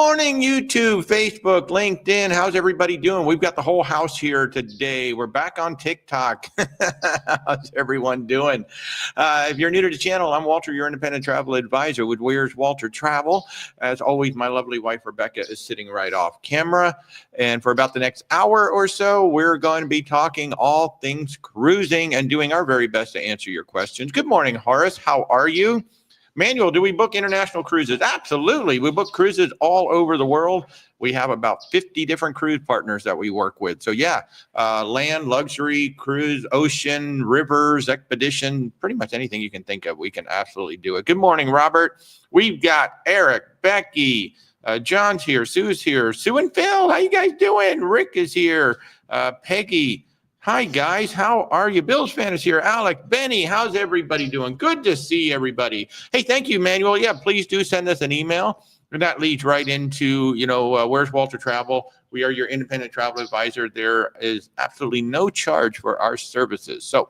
morning, YouTube, Facebook, LinkedIn. How's everybody doing? We've got the whole house here today. We're back on TikTok. How's everyone doing? If you're new to the channel, I'm Walter, your independent travel advisor with Where's Walter Travel. As always, my lovely wife, Rebecca, is sitting right off camera. And for about the next hour or so, we're going to be talking all things cruising and doing our very best to answer your questions. Good morning, Horace. How are you? Manuel, do we book international cruises? Absolutely. We book cruises all over the world. We have about 50 different cruise partners that we work with. So yeah, land, luxury, cruise, ocean, rivers, expedition, pretty much anything you can think of, we can absolutely do it. Good morning, Robert. We've got Eric, Becky, John's here, Sue's here, Sue and Phil. How you guys doing? Rick is here, Peggy. Hi, guys. How are you? Bill's fan is here. Alec, Benny, how's everybody doing? Good to see everybody. Hey, thank you, Manuel. Yeah, please do send us an email. And that leads right into, Where's Walter Travel? We are your independent travel advisor. There is absolutely no charge for our services. So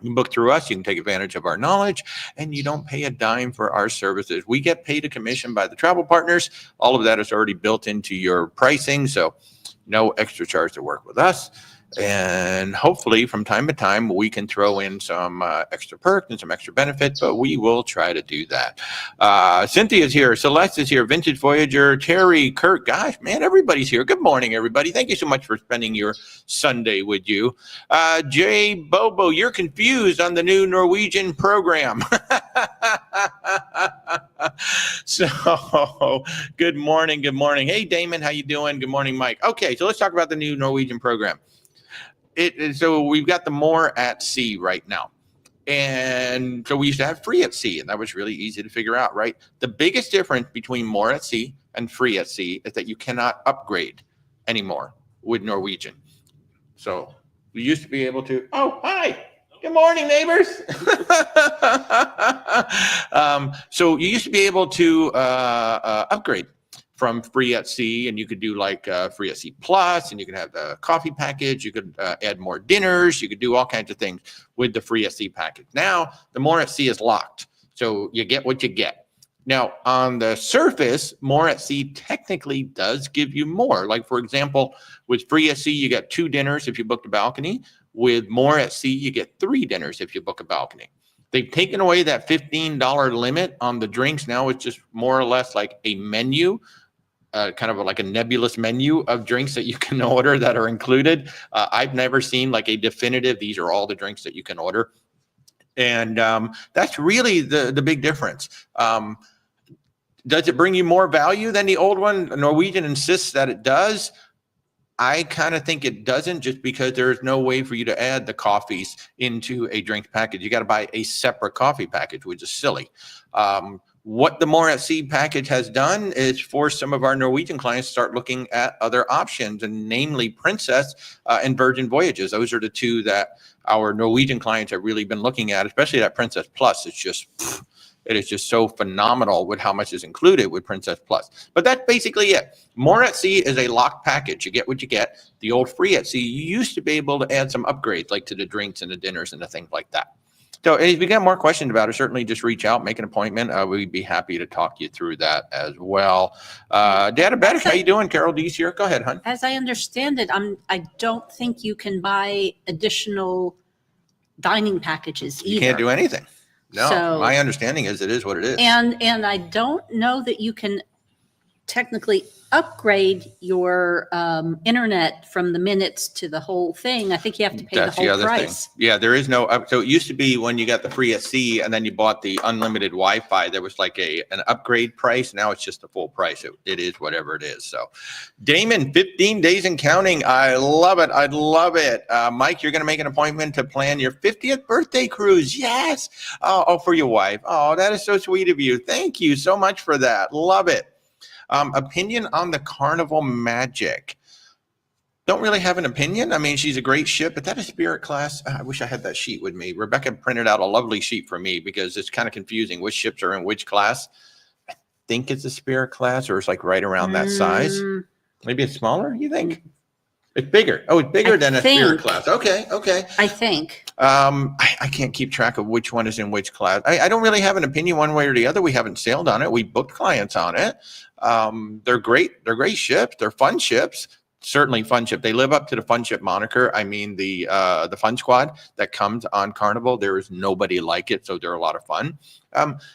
you can book through us. You can take advantage of our knowledge, and you don't pay a dime for our services. We get paid a commission by the travel partners. All of that is already built into your pricing. So no extra charge to work with us. And hopefully from time to time, we can throw in some extra perks and some extra benefits, but we will try to do that. Cynthia's here. Celeste is here. Vintage Voyager. Terry, Kurt. Gosh, man, everybody's here. Good morning, everybody. Thank you so much for spending your Sunday with you. Jay Bobo, you're confused on the new Norwegian program. So good morning. Good morning. Hey, Damon, how you doing? Good morning, Mike. Okay, so let's talk about the new Norwegian program. So we've got the more at sea right now. And so we used to have free at sea, and that was really easy to figure out, right? The biggest difference between more at sea and free at sea is that you cannot upgrade anymore with Norwegian. So we used to be able to, oh, hi. Good morning, neighbors. So you used to be able to upgrade from free at sea, and you could do like free at sea plus, and you could have the coffee package. You could add more dinners. You could do all kinds of things with the free at sea package. Now the more at sea is locked, so you get what you get. Now on the surface, more at sea technically does give you more. Like for example, with free at sea, you get 2 dinners if you book the balcony. With more at sea, you get 3 dinners if you book a balcony. They've taken away that $15 limit on the drinks. Now it's just more or less like a menu. Kind of like a nebulous menu of drinks that you can order that are included. I've never seen like a definitive, these are all the drinks that you can order. And that's really the big difference. Does it bring you more value than the old one? Norwegian insists that it does. I kind of think it doesn't, just because there's no way for you to add the coffees into a drinks package. You got to buy a separate coffee package, which is silly. What the More at Sea package has done is force some of our Norwegian clients to start looking at other options, and namely Princess and Virgin Voyages. Those are the 2 that our Norwegian clients have really been looking at, especially that Princess Plus. It is just so phenomenal with how much is included with Princess Plus. But that's basically it. More at Sea is a locked package. You get what you get. The old free at sea, you used to be able to add some upgrades, like to the drinks and the dinners and the things like that. So if you got more questions about it, certainly just reach out, make an appointment. We'd be happy to talk you through that as well. Diabetic, how you doing? Carol D's here. Go ahead, hon. As I understand it, I don't think you can buy additional dining packages either. You can't do anything. No, so, my understanding is it is what it is. And I don't know that you can technically upgrade your internet from the minutes to the whole thing. I think you have to pay the whole price. Yeah, there is no so it used to be when you got the free at sea and then you bought the unlimited Wi-Fi, there was like an upgrade price. Now it's just the full price. It is whatever it is. So Damon, 15 days and counting. I love it. I love it. Mike, you're going to make an appointment to plan your 50th birthday cruise. Yes. Oh, for your wife. Oh, that is so sweet of you. Thank you so much for that. Love it. Opinion on the Carnival Magic. Don't really have an opinion. I mean, she's a great ship, but that is Spirit class. I wish I had that sheet with me. Rebecca printed out a lovely sheet for me because it's kind of confusing which ships are in which class. I think it's a Spirit class, or it's like right around that size. Maybe it's smaller, you think? It's bigger. Oh, it's bigger than a Spirit think. class. Okay. I think. I can't keep track of which one is in which class. I don't really have an opinion one way or the other. We haven't sailed on it. We booked clients on it. They're great. They're great ships. They're fun ships. Certainly fun ship. They live up to the fun ship moniker. I mean, the fun squad that comes on Carnival, there is nobody like it. So they're a lot of fun.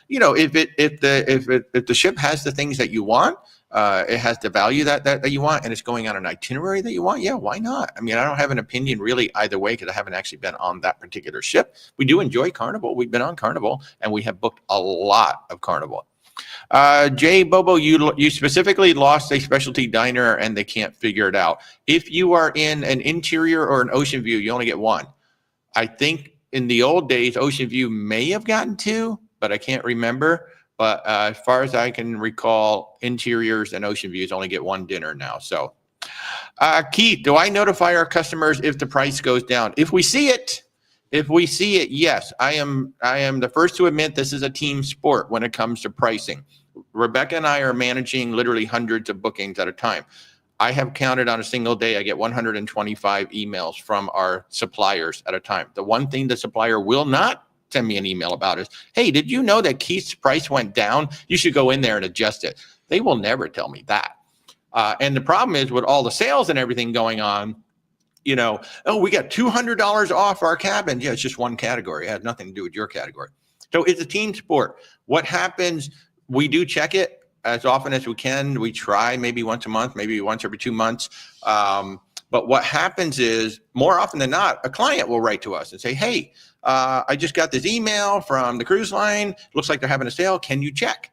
You know, if the ship has the things that you want, it has the value that you want, and it's going on an itinerary that you want, yeah, why not? I mean, I don't have an opinion really either way because I haven't actually been on that particular ship. We do enjoy Carnival. We've been on Carnival, and we have booked a lot of Carnival. Jay Bobo, you specifically lost a specialty diner and they can't figure it out. If you are in an interior or an ocean view, you only get one. I think in the old days, ocean view may have gotten two, but I can't remember. But as far as I can recall, interiors and ocean views only get one dinner now. So, Keith, do I notify our customers if the price goes down? If we see it, yes. I am the first to admit this is a team sport when it comes to pricing. Rebecca and I are managing literally hundreds of bookings at a time. I have counted on a single day, I get 125 emails from our suppliers at a time. The one thing the supplier will not send me an email about is, hey, did you know that Keith's price went down? You should go in there and adjust it. They will never tell me that. And the problem is with all the sales and everything going on, you know, oh, we got $200 off our cabin. Yeah, it's just one category. It has nothing to do with your category. So it's a team sport. What happens, we do check it as often as we can. We try maybe once a month, maybe once every 2 months. But what happens is more often than not, a client will write to us and say, hey, I just got this email from the cruise line. Looks like they're having a sale. Can you check?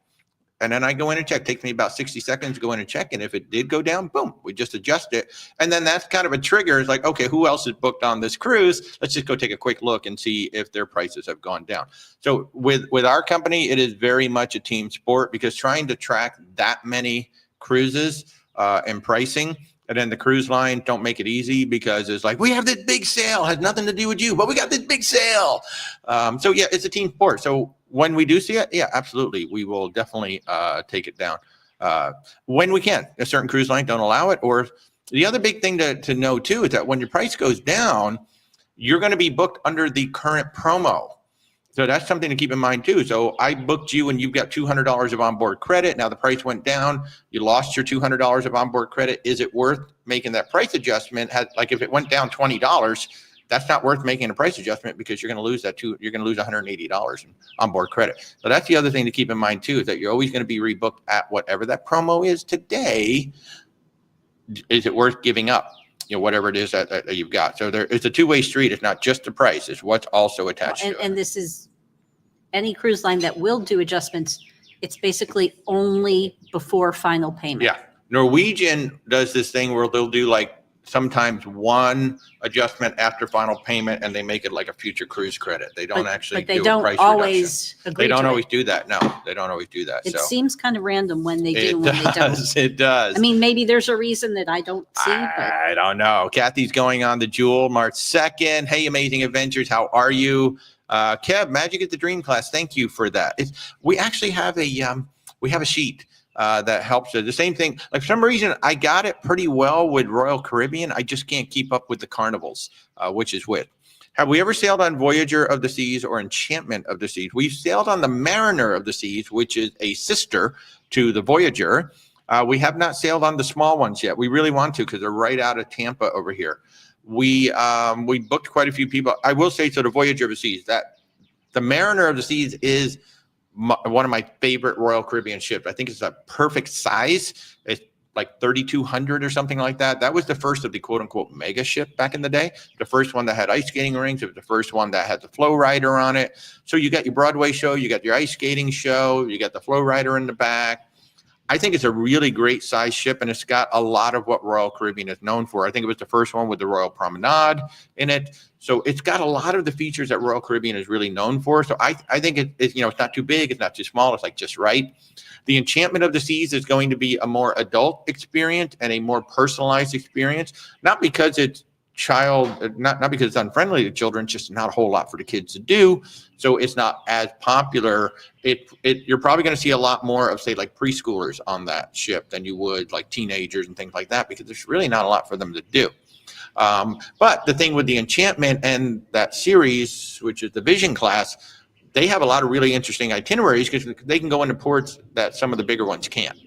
And then I go in and check. It takes me about 60 seconds to go in and check. And if it did go down, boom, we just adjust it. And then that's kind of a trigger. It's like, okay, who else is booked on this cruise? Let's just go take a quick look and see if their prices have gone down. So with our company, it is very much a team sport because trying to track that many cruises and pricing, and then the cruise line don't make it easy because it's like, we have this big sale, has nothing to do with you, but we got this big sale. So yeah, it's a team sport. So when we do see it, yeah, absolutely. We will definitely take it down when we can. A certain cruise line don't allow it. Or the other big thing to know too is that when your price goes down, you're going to be booked under the current promo. So that's something to keep in mind too. So I booked you and you've got $200 of onboard credit. Now the price went down. You lost your $200 of onboard credit. Is it worth making that price adjustment? Like if it went down $20, that's not worth making a price adjustment because you're going to lose that you're going to lose $180 in onboard credit. So that's the other thing to keep in mind too, is that you're always going to be rebooked at whatever that promo is today. Is it worth giving up? You know, whatever it is that you've got. So it's a two-way street. It's not just the price. It's what's also attached to it. And this is any cruise line that will do adjustments. It's basically only before final payment. Yeah. Norwegian does this thing where they'll do like sometimes one adjustment after final payment and they make it like a future cruise credit. They don't actually do a price reduction. They don't always do that. No, they don't always do that. It seems kind of random when they do and when they don't. It does. I mean, maybe there's a reason that I don't see. I don't know. Kathy's going on the Jewel March 2nd. Hey, Amazing Adventures. How are you? Kev, Magic at the Dream Class. Thank you for that. We actually have a sheet that helps. The same thing. Like for some reason, I got it pretty well with Royal Caribbean. I just can't keep up with the Carnivals, which is with. Have we ever sailed on Voyager of the Seas or Enchantment of the Seas? We've sailed on the Mariner of the Seas, which is a sister to the Voyager. We have not sailed on the small ones yet. We really want to because they're right out of Tampa over here. We booked quite a few people. I will say, so the Voyager of the Seas, that the Mariner of the Seas is one of my favorite Royal Caribbean ships. I think it's a perfect size. It's like 3,200 or something like that. That was the first of the quote unquote mega ship back in the day. The first one that had ice skating rings. It was the first one that had the flow rider on it. So you got your Broadway show, you got your ice skating show, you got the flow rider in the back. I think it's a really great size ship, and it's got a lot of what Royal Caribbean is known for. I think it was the first one with the Royal Promenade in it. So it's got a lot of the features that Royal Caribbean is really known for. So I think it's not too big. It's not too small. It's like just right. The Enchantment of the Seas is going to be a more adult experience and a more personalized experience, not because it's not because it's unfriendly to children, just not a whole lot for the kids to do. So it's not as popular. You're probably going to see a lot more of, say, like preschoolers on that ship than you would like teenagers and things like that, because there's really not a lot for them to do. But the thing with the Enchantment and that series, which is the Vision class, they have a lot of really interesting itineraries because they can go into ports that some of the bigger ones can't.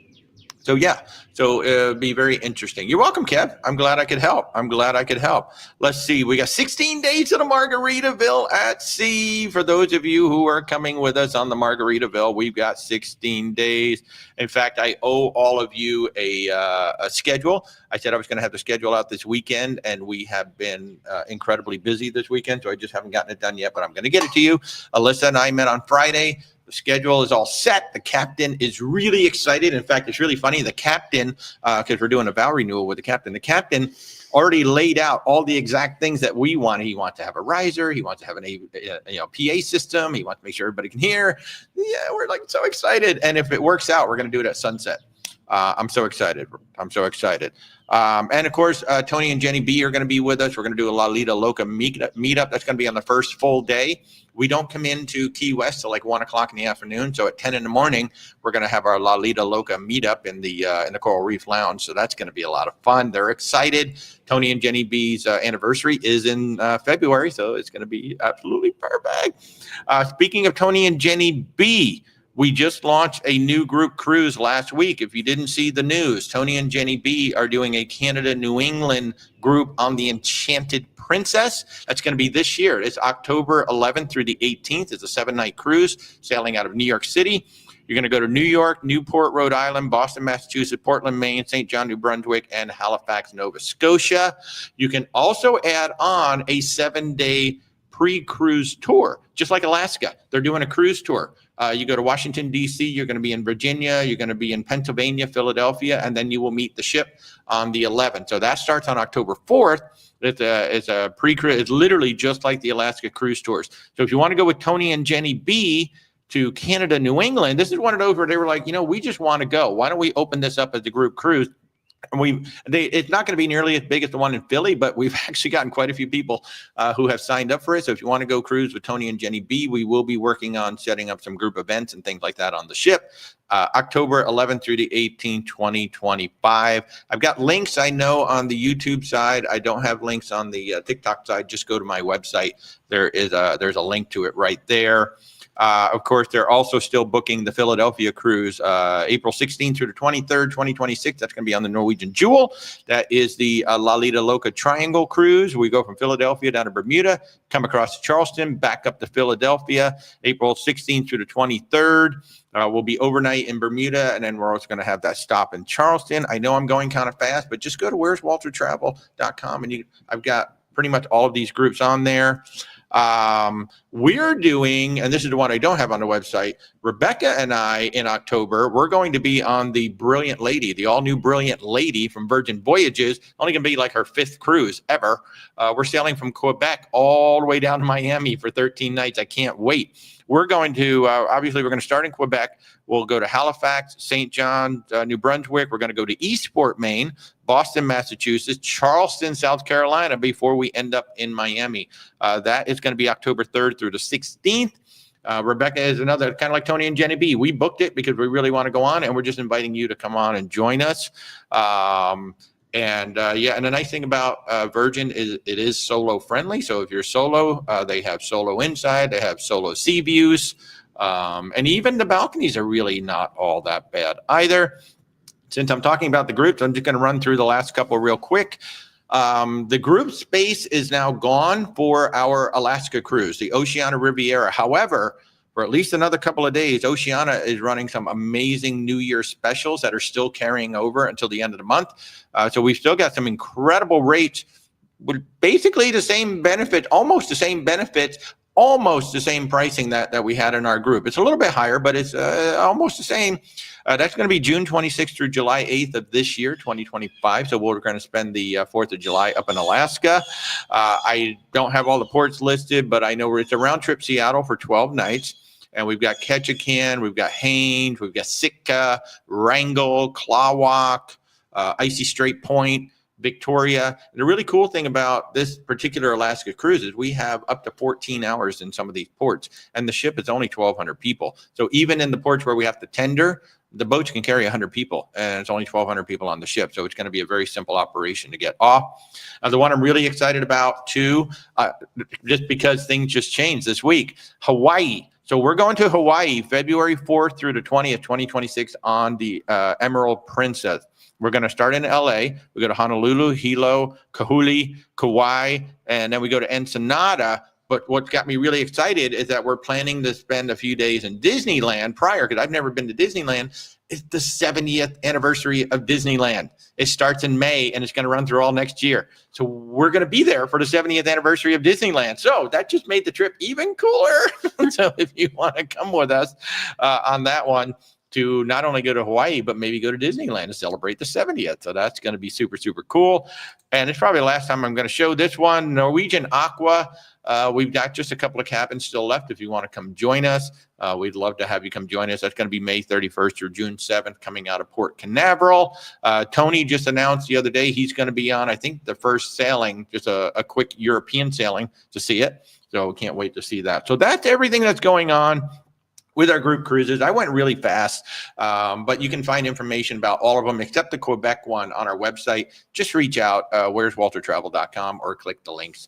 So yeah, so it'll be very interesting. You're welcome, Kev. I'm glad I could help. Let's see. We got 16 days of the Margaritaville at sea. For those of you who are coming with us on the Margaritaville, we've got 16 days. In fact, I owe all of you a schedule. I said I was going to have the schedule out this weekend, and we have been incredibly busy this weekend, so I just haven't gotten it done yet, but I'm going to get it to you. Alyssa and I met on Friday. The schedule is all set. The captain is really excited. In fact, it's really funny. The captain, because we're doing a vow renewal with the captain already laid out all the exact things that we want. He wants to have a riser. He wants to have an PA system. He wants to make sure everybody can hear. Yeah, we're like so excited. And if it works out, we're going to do it at sunset. I'm so excited. And of course, Tony and Jenny B are going to be with us. We're going to do a Lido Loca meetup. That's going to be on the first full day. We don't come into Key West till like 1 o'clock in the afternoon. So at 10 in the morning, we're going to have our Lido Loca meetup in the Coral Reef Lounge. So that's going to be a lot of fun. They're excited. Tony and Jenny B's anniversary is in February, so it's going to be absolutely perfect. Speaking of Tony and Jenny B, we just launched a new group cruise last week. If you didn't see the news, Tony and Jenny B are doing a Canada-New England group on the Enchanted Princess. That's going to be this year. It's October 11th through the 18th. It's a 7-night cruise sailing out of New York City. You're going to go to New York, Newport, Rhode Island, Boston, Massachusetts, Portland, Maine, St. John, New Brunswick, and Halifax, Nova Scotia. You can also add on a 7-day pre-cruise tour, just like Alaska. They're doing a cruise tour. You go to Washington, D.C., you're going to be in Virginia, you're going to be in Pennsylvania, Philadelphia, and then you will meet the ship on the 11th. So that starts on October 4th. It's a pre-cruise. It's literally just like the Alaska cruise tours. So if you want to go with Tony and Jenny B to Canada, New England, this is one of those where they were like, we just want to go. Why don't we open this up as a group cruise? It's not going to be nearly as big as the one in Philly, but we've actually gotten quite a few people who have signed up for it. So if you want to go cruise with Tony and Jenny B, we will be working on setting up some group events and things like that on the ship. October 11th through the 18th, 2025. I've got links, I know, on the YouTube side. I don't have links on the TikTok side. Just go to my website. There's a link to it right there. Of course, they're also still booking the Philadelphia cruise, April 16th through the 23rd, 2026. That's going to be on the Norwegian Jewel. That is the Lido Loca Triangle cruise. We go from Philadelphia down to Bermuda, come across to Charleston, back up to Philadelphia, April 16th through the 23rd. We'll be overnight in Bermuda, and then we're also going to have that stop in Charleston. I know I'm going kind of fast, but just go to where'swaltertravel.com, and I've got pretty much all of these groups on there. We're doing, and this is the one I don't have on the website, Rebecca and I in October, we're going to be on the Brilliant Lady, the all new Brilliant Lady from Virgin Voyages. Only going to be like her 5th cruise ever. We're sailing from Quebec all the way down to Miami for 13 nights. I can't wait. We're going to, obviously, we're going to start in Quebec. We'll go to Halifax, St. John, New Brunswick. We're going to go to Eastport, Maine, Boston, Massachusetts, Charleston, South Carolina, before we end up in Miami. That is going to be October 3rd through the 16th. Rebecca is another, kind of like Tony and Jenny B. We booked it because we really want to go on, and we're just inviting you to come on and join us. And the nice thing about Virgin is it is solo friendly. So if you're solo, they have solo inside, they have solo sea views, and even the balconies are really not all that bad either. Since I'm talking about the groups, I'm just going to run through the last couple real quick. The group space is now gone for our Alaska cruise, the Oceania Riviera. However, for at least another couple of days, Oceania is running some amazing New Year specials that are still carrying over until the end of the month. So we've still got some incredible rates with basically the same benefit, almost the same benefits, almost the same pricing that we had in our group. It's a little bit higher, but it's almost the same. That's going to be June 26th through July 8th of this year, 2025. So we're going to spend the 4th of July up in Alaska. I don't have all the ports listed, but I know it's a round trip Seattle for 12 nights. And we've got Ketchikan, we've got Haines, we've got Sitka, Wrangell, Clawalk, Icy Strait Point, Victoria. And the really cool thing about this particular Alaska cruise is we have up to 14 hours in some of these ports, and the ship is only 1,200 people. So even in the ports where we have to tender, the boats can carry 100 people, and it's only 1,200 people on the ship. So it's going to be a very simple operation to get off. The one I'm really excited about too, just because things just changed this week, Hawaii. So we're going to Hawaii February 4th through the 20th, 2026 on the Emerald Princess. We're going to start in LA. We go to Honolulu, Hilo, Kahului, Kauai, and then we go to Ensenada. But what got me really excited is that we're planning to spend a few days in Disneyland prior, because I've never been to Disneyland. It's the 70th anniversary of Disneyland. It starts in May, and it's going to run through all next year. So we're going to be there for the 70th anniversary of Disneyland. So that just made the trip even cooler. So if you want to come with us on that one, to not only go to Hawaii, but maybe go to Disneyland to celebrate the 70th. So that's going to be super, super cool. And it's probably the last time I'm going to show this one, Norwegian Aqua. We've got just a couple of cabins still left if you want to come join us. We'd love to have you come join us. That's going to be May 31st through June 7th coming out of Port Canaveral. Tony just announced the other day he's going to be on, I think, the first sailing, just a quick European sailing to see it. So can't wait to see that. So that's everything that's going on with our group cruises. I went really fast, but you can find information about all of them except the Quebec one on our website. Just reach out, where'swaltertravel.com, or click the links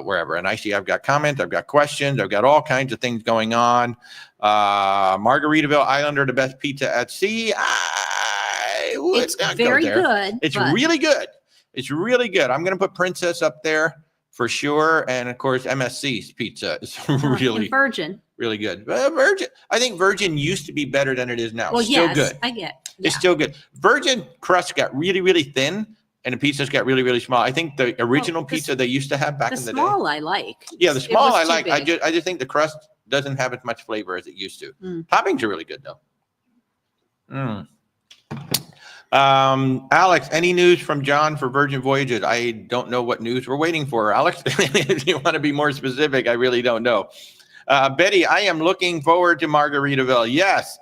wherever. And I see I've got comments, I've got questions, I've got all kinds of things going on. Margaritaville Islander, the best pizza at sea. I would It's not very go there. good. It's really good. It's really good. I'm going to put Princess up there for sure. And of course, MSC's pizza is really Virgin. Really good. Virgin. I think Virgin used to be better than it is now. Well, still yes, good. I get. Yeah. It's still good. Virgin crust got really, really thin, and the pizzas got really, really small. I think the original pizza they used to have back in the day. The small I like. Yeah, the small I like. Big. I just think the crust doesn't have as much flavor as it used to. Toppings are really good though. Alex, any news from John for Virgin Voyages? I don't know what news we're waiting for, Alex. If you want to be more specific, I really don't know. Betty, I am looking forward to Margaritaville. Yes.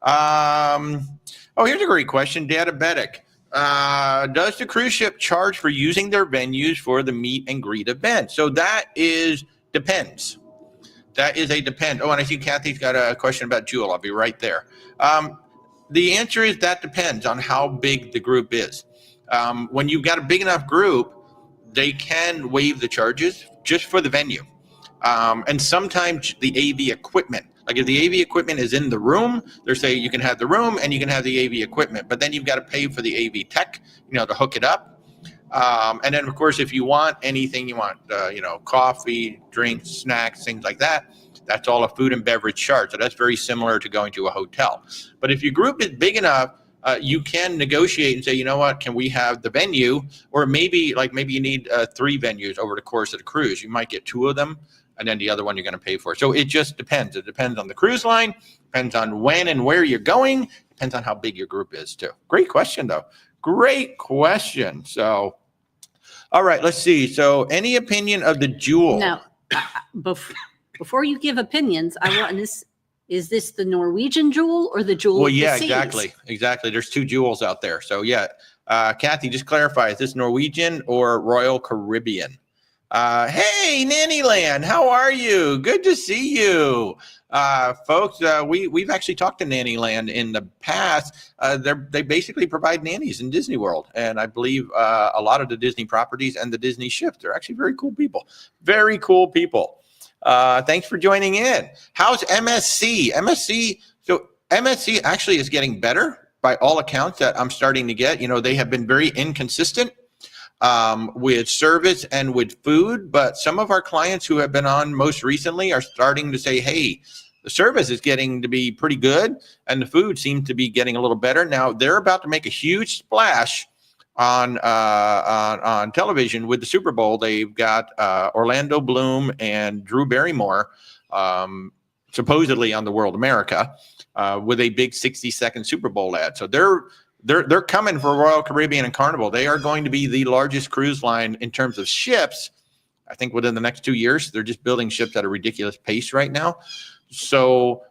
Here's a great question. Diabetic. Does the cruise ship charge for using their venues for the meet and greet event? So that depends. That is a depend. Oh, and I see Kathy's got a question about Jewel. I'll be right there. The answer is that depends on how big the group is. When you've got a big enough group, they can waive the charges just for the venue. And sometimes the AV equipment, like if the AV equipment is in the room, they're saying you can have the room and you can have the AV equipment, but then you've got to pay for the AV tech, to hook it up. And then of course, if you want anything, you want, coffee, drinks, snacks, things like that, that's all a food and beverage charge. So that's very similar to going to a hotel. But if your group is big enough, you can negotiate and say, you know what, can we have the venue? Or maybe you need 3 venues over the course of the cruise. You might get 2 of them, and then the other one you're going to pay for. So it just depends. It depends on the cruise line, depends on when and where you're going, depends on how big your group is too. Great question though. Great question. So, all right, let's see. So any opinion of the Jewel? Now, before you give opinions, I want this. Is this the Norwegian Jewel or the Jewel? Well, of the yeah, seas? exactly. There's 2 Jewels out there. So yeah, Kathy, just clarify, is this Norwegian or Royal Caribbean? Hey, Nannyland, how are you? Good to see you. Folks, we've actually talked to Nannyland in the past. They basically provide nannies in Disney World. And I believe a lot of the Disney properties and the Disney ships, they're actually very cool people. Very cool people. Thanks for joining in. How's MSC? So MSC actually is getting better by all accounts that I'm starting to get. They have been very inconsistent with service and with food, but some of our clients who have been on most recently are starting to say, hey, the service is getting to be pretty good and the food seems to be getting a little better. Now they're about to make a huge splash on television with the Super Bowl. They've got Orlando Bloom and Drew Barrymore supposedly on the World America with a big 60-second Super Bowl ad. So they're coming for Royal Caribbean and Carnival. They are going to be the largest cruise line in terms of ships. I think within the next 2 years, they're just building ships at a ridiculous pace right now. So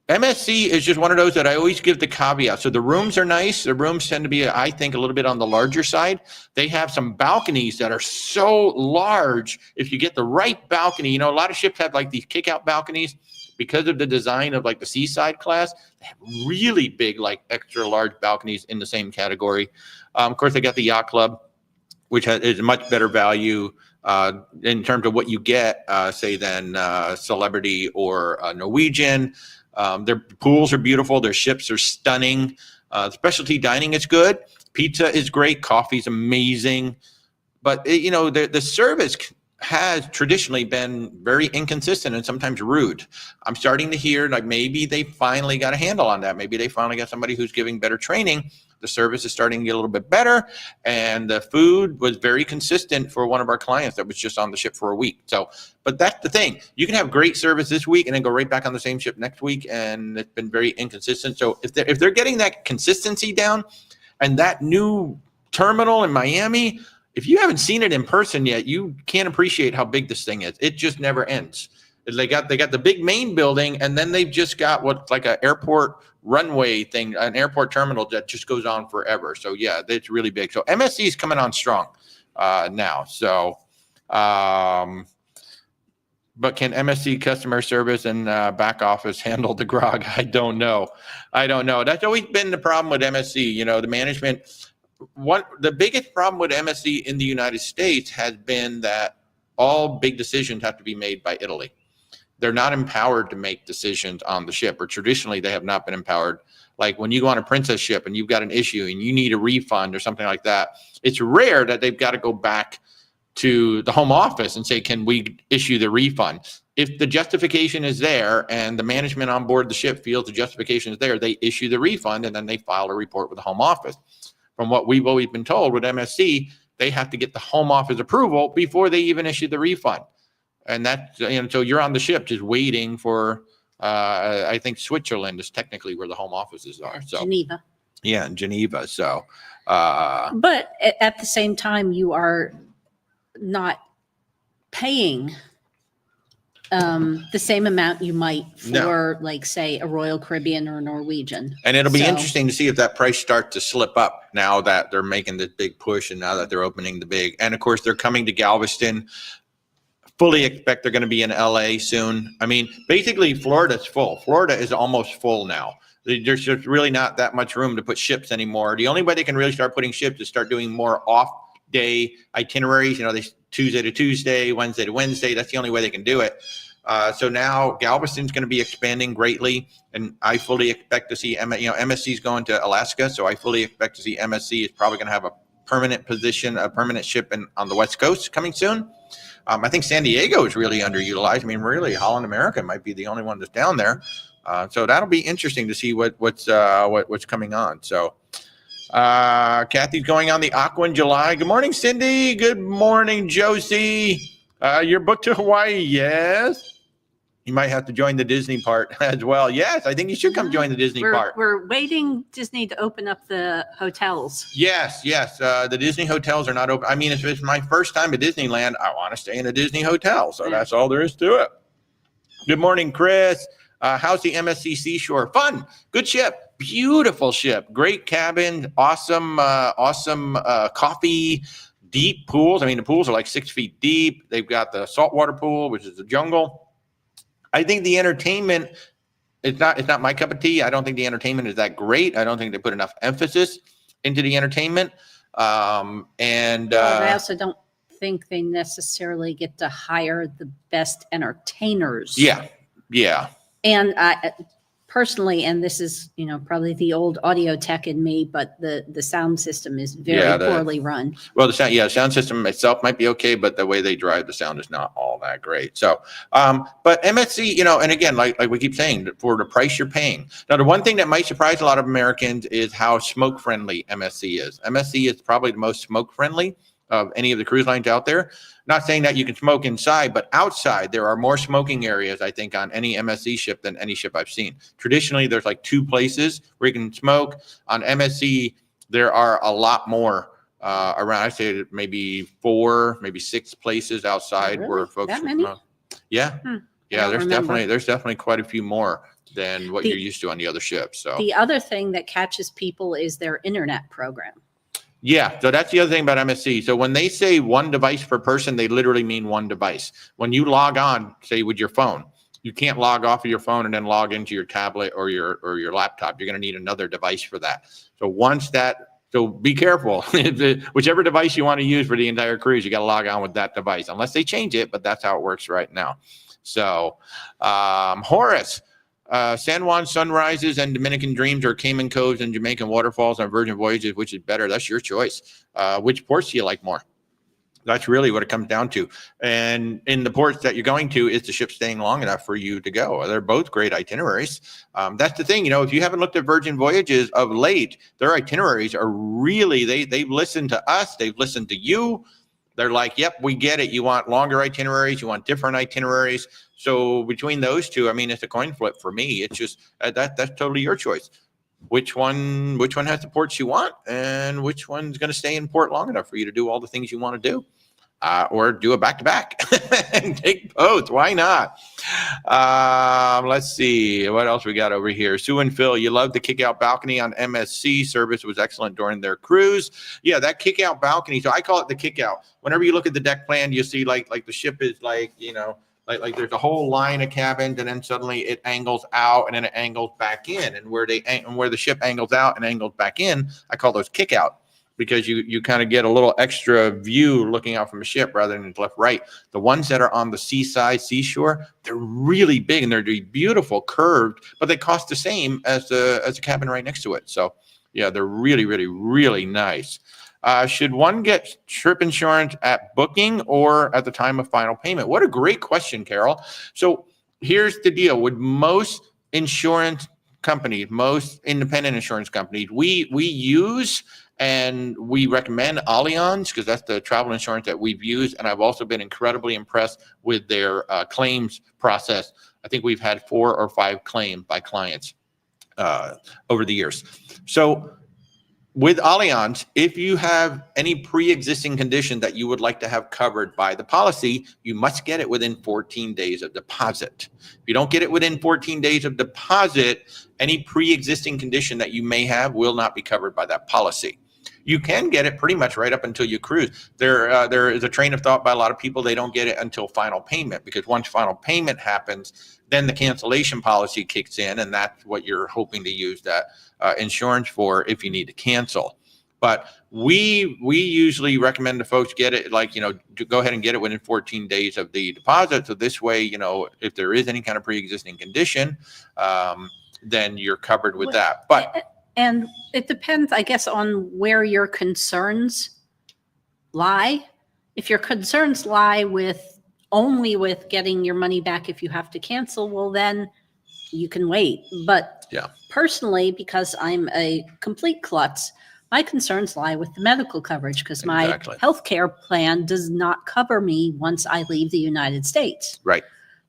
MSC is just one of those that I always give the caveat. So the rooms are nice. The rooms tend to be, I think, a little bit on the larger side. They have some balconies that are so large. If you get the right balcony, a lot of ships have like these kick-out balconies. because of the design of like the Seaside class, they have really big, like extra large balconies in the same category. Of course, they got the Yacht Club, which is a much better value in terms of what you get, say, than Celebrity or Norwegian. Their pools are beautiful. Their ships are stunning. Specialty dining is good. Pizza is great. Coffee's amazing. But, the service has traditionally been very inconsistent and sometimes rude. I'm starting to hear like maybe they finally got a handle on that. Maybe they finally got somebody who's giving better training. The service is starting to get a little bit better, and the food was very consistent for one of our clients that was just on the ship for a week. So, but that's the thing. You can have great service this week and then go right back on the same ship next week, and it's been very inconsistent. So if they're getting that consistency down, and that new terminal in Miami, if you haven't seen it in person yet, you can't appreciate how big this thing is. It just never ends. They got the big main building, and then they've just got what's like an airport runway thing, an airport terminal that just goes on forever. So yeah, it's really big. So MSC is coming on strong now. So, but can MSC customer service and back office handle the grog? I don't know. That's always been the problem with MSC. The management. The biggest problem with MSC in the United States has been that all big decisions have to be made by Italy. They're not empowered to make decisions on the ship, or traditionally they have not been empowered. Like when you go on a Princess ship and you've got an issue and you need a refund or something like that, it's rare that they've got to go back to the home office and say, can we issue the refund? If the justification is there and the management on board the ship feels the justification is there, they issue the refund and then they file a report with the home office. From what we've always been told with MSC, they have to get the home office approval before they even issue the refund. And that, so you're on the ship just waiting for, I think Switzerland is technically where the home offices are. So Geneva. Yeah, in Geneva. So, but at the same time, you are not paying the same amount you might for, like, say, a Royal Caribbean or a Norwegian. And it'll be interesting to see if that price starts to slip up now that they're making this big push and now that they're opening the big. And of course, they're coming to Galveston. Fully expect they're going to be in LA soon. I mean, basically, Florida's full. Florida is almost full now. There's just really not that much room to put ships anymore. The only way they can really start putting ships is start doing more off-day itineraries. They Tuesday to Tuesday, Wednesday to Wednesday. That's the only way they can do it. So now Galveston's going to be expanding greatly, and I fully expect to see MSC's going to Alaska, so I fully expect to see MSC is probably going to have a permanent position, a permanent ship on the West Coast coming soon. I think San Diego is really underutilized. I mean, really, Holland America might be the only one that's down there. So that'll be interesting to see what's coming on. So Kathy's going on the Aqua in July. Good morning, Cindy. Good morning, Josie. You're booked to Hawaii, yes? You might have to join the Disney part as well. Yes, I think you should come join the Disney part. We're waiting Disney to open up the hotels. Yes. The Disney hotels are not open. I mean, if it's my first time at Disneyland, I want to stay in a Disney hotel. So that's all there is to it. Good morning, Chris. How's the MSC Seashore? Fun. Good ship. Beautiful ship. Great cabin. Awesome coffee. Deep pools. I mean, the pools are like 6 feet deep. They've got the saltwater pool, which is the jungle. I think the entertainment, it's not my cup of tea. I don't think the entertainment is that great. I don't think they put enough emphasis into the entertainment. I also don't think they necessarily get to hire the best entertainers. Yeah. And I personally, and this is, probably the old audio tech in me, but the sound system is very poorly run. Well, the sound system itself might be okay, but the way they drive the sound is not all that great. So, but MSC, and again, like we keep saying, for the price you're paying. Now, the one thing that might surprise a lot of Americans is how smoke friendly MSC is. MSC is probably the most smoke friendly of any of the cruise lines out there. Not saying that you can smoke inside, but outside there are more smoking areas, I think, on any MSC ship than any ship I've seen. Traditionally, there's like 2 places where you can smoke. On MSC, there are a lot more around. I say maybe 4, maybe 6 places outside where folks that many? Smoke. Yeah. There's definitely quite a few more than what you're used to on the other ships. So the other thing that catches people is their internet program. Yeah, so that's the other thing about MSC. So when they say 1 device per person, they literally mean 1 device. When you log on, say with your phone, You can't log off of your phone and then log into your tablet or your laptop. You're going to need another device for that. So be careful. Whichever device you want to use for the entire cruise, you got to log on with that device, unless they change it, but that's how it works right now. So, Horace, San Juan sunrises and Dominican dreams, or Cayman coves and Jamaican waterfalls on Virgin voyages, which is better? That's your choice. Which ports do you like more? That's really what it comes down to. And in the ports that you're going to, is the ship staying long enough for you to go? They're both great itineraries. That's the thing, if you haven't looked at Virgin Voyages of late, their itineraries are really, they've listened to us. They've listened to you. They're like, yep, we get it. You want longer itineraries. You want different itineraries. So between those two, I mean, it's a coin flip for me. It's just, that's totally your choice. Which one has the ports you want, and which one's going to stay in port long enough for you to do all the things you want to do, or do a back-to-back and take both. Why not? Let's see what else we got over here. Sue and Phil, you love the kick-out balcony on MSC. Service was excellent during their cruise. Yeah, that kick-out balcony. So I call it the kick-out. Whenever you look at the deck plan, you see like the ship is like, like there's a whole line of cabins, and then suddenly it angles out, and then it angles back in. And where the ship angles out and angles back in, I call those kick out, because you kind of get a little extra view looking out from a ship rather than left, right. The ones that are on the seashore, they're really big and they're beautiful, curved, but they cost the same as the cabin right next to it. So yeah, they're really, really, really nice. Should one get trip insurance at booking or at the time of final payment? What a great question, Carol. So here's the deal. With most insurance companies, most independent insurance companies, we use and we recommend Allianz, because that's the travel insurance that we've used. And I've also been incredibly impressed with their claims process. I think we've had 4 or 5 claims by clients over the years. So with Allianz, if you have any pre-existing condition that you would like to have covered by the policy, you must get it within 14 days of deposit. If you don't get it within 14 days of deposit, any pre-existing condition that you may have will not be covered by that policy. You can get it pretty much right up until you cruise. There is a train of thought by a lot of people, they don't get it until final payment, because once final payment happens, then the cancellation policy kicks in, and that's what you're hoping to use that insurance for if you need to cancel. But we usually recommend the folks get it to go ahead and get it within 14 days of the deposit. So this way, if there is any kind of pre-existing condition, then you're covered with that. And it depends, I guess, on where your concerns lie. If your concerns lie only with getting your money back if you have to cancel, well, then you can wait. But yeah, personally, because I'm a complete klutz, my concerns lie with the medical coverage, because my healthcare plan does not cover me once I leave the United States. Right.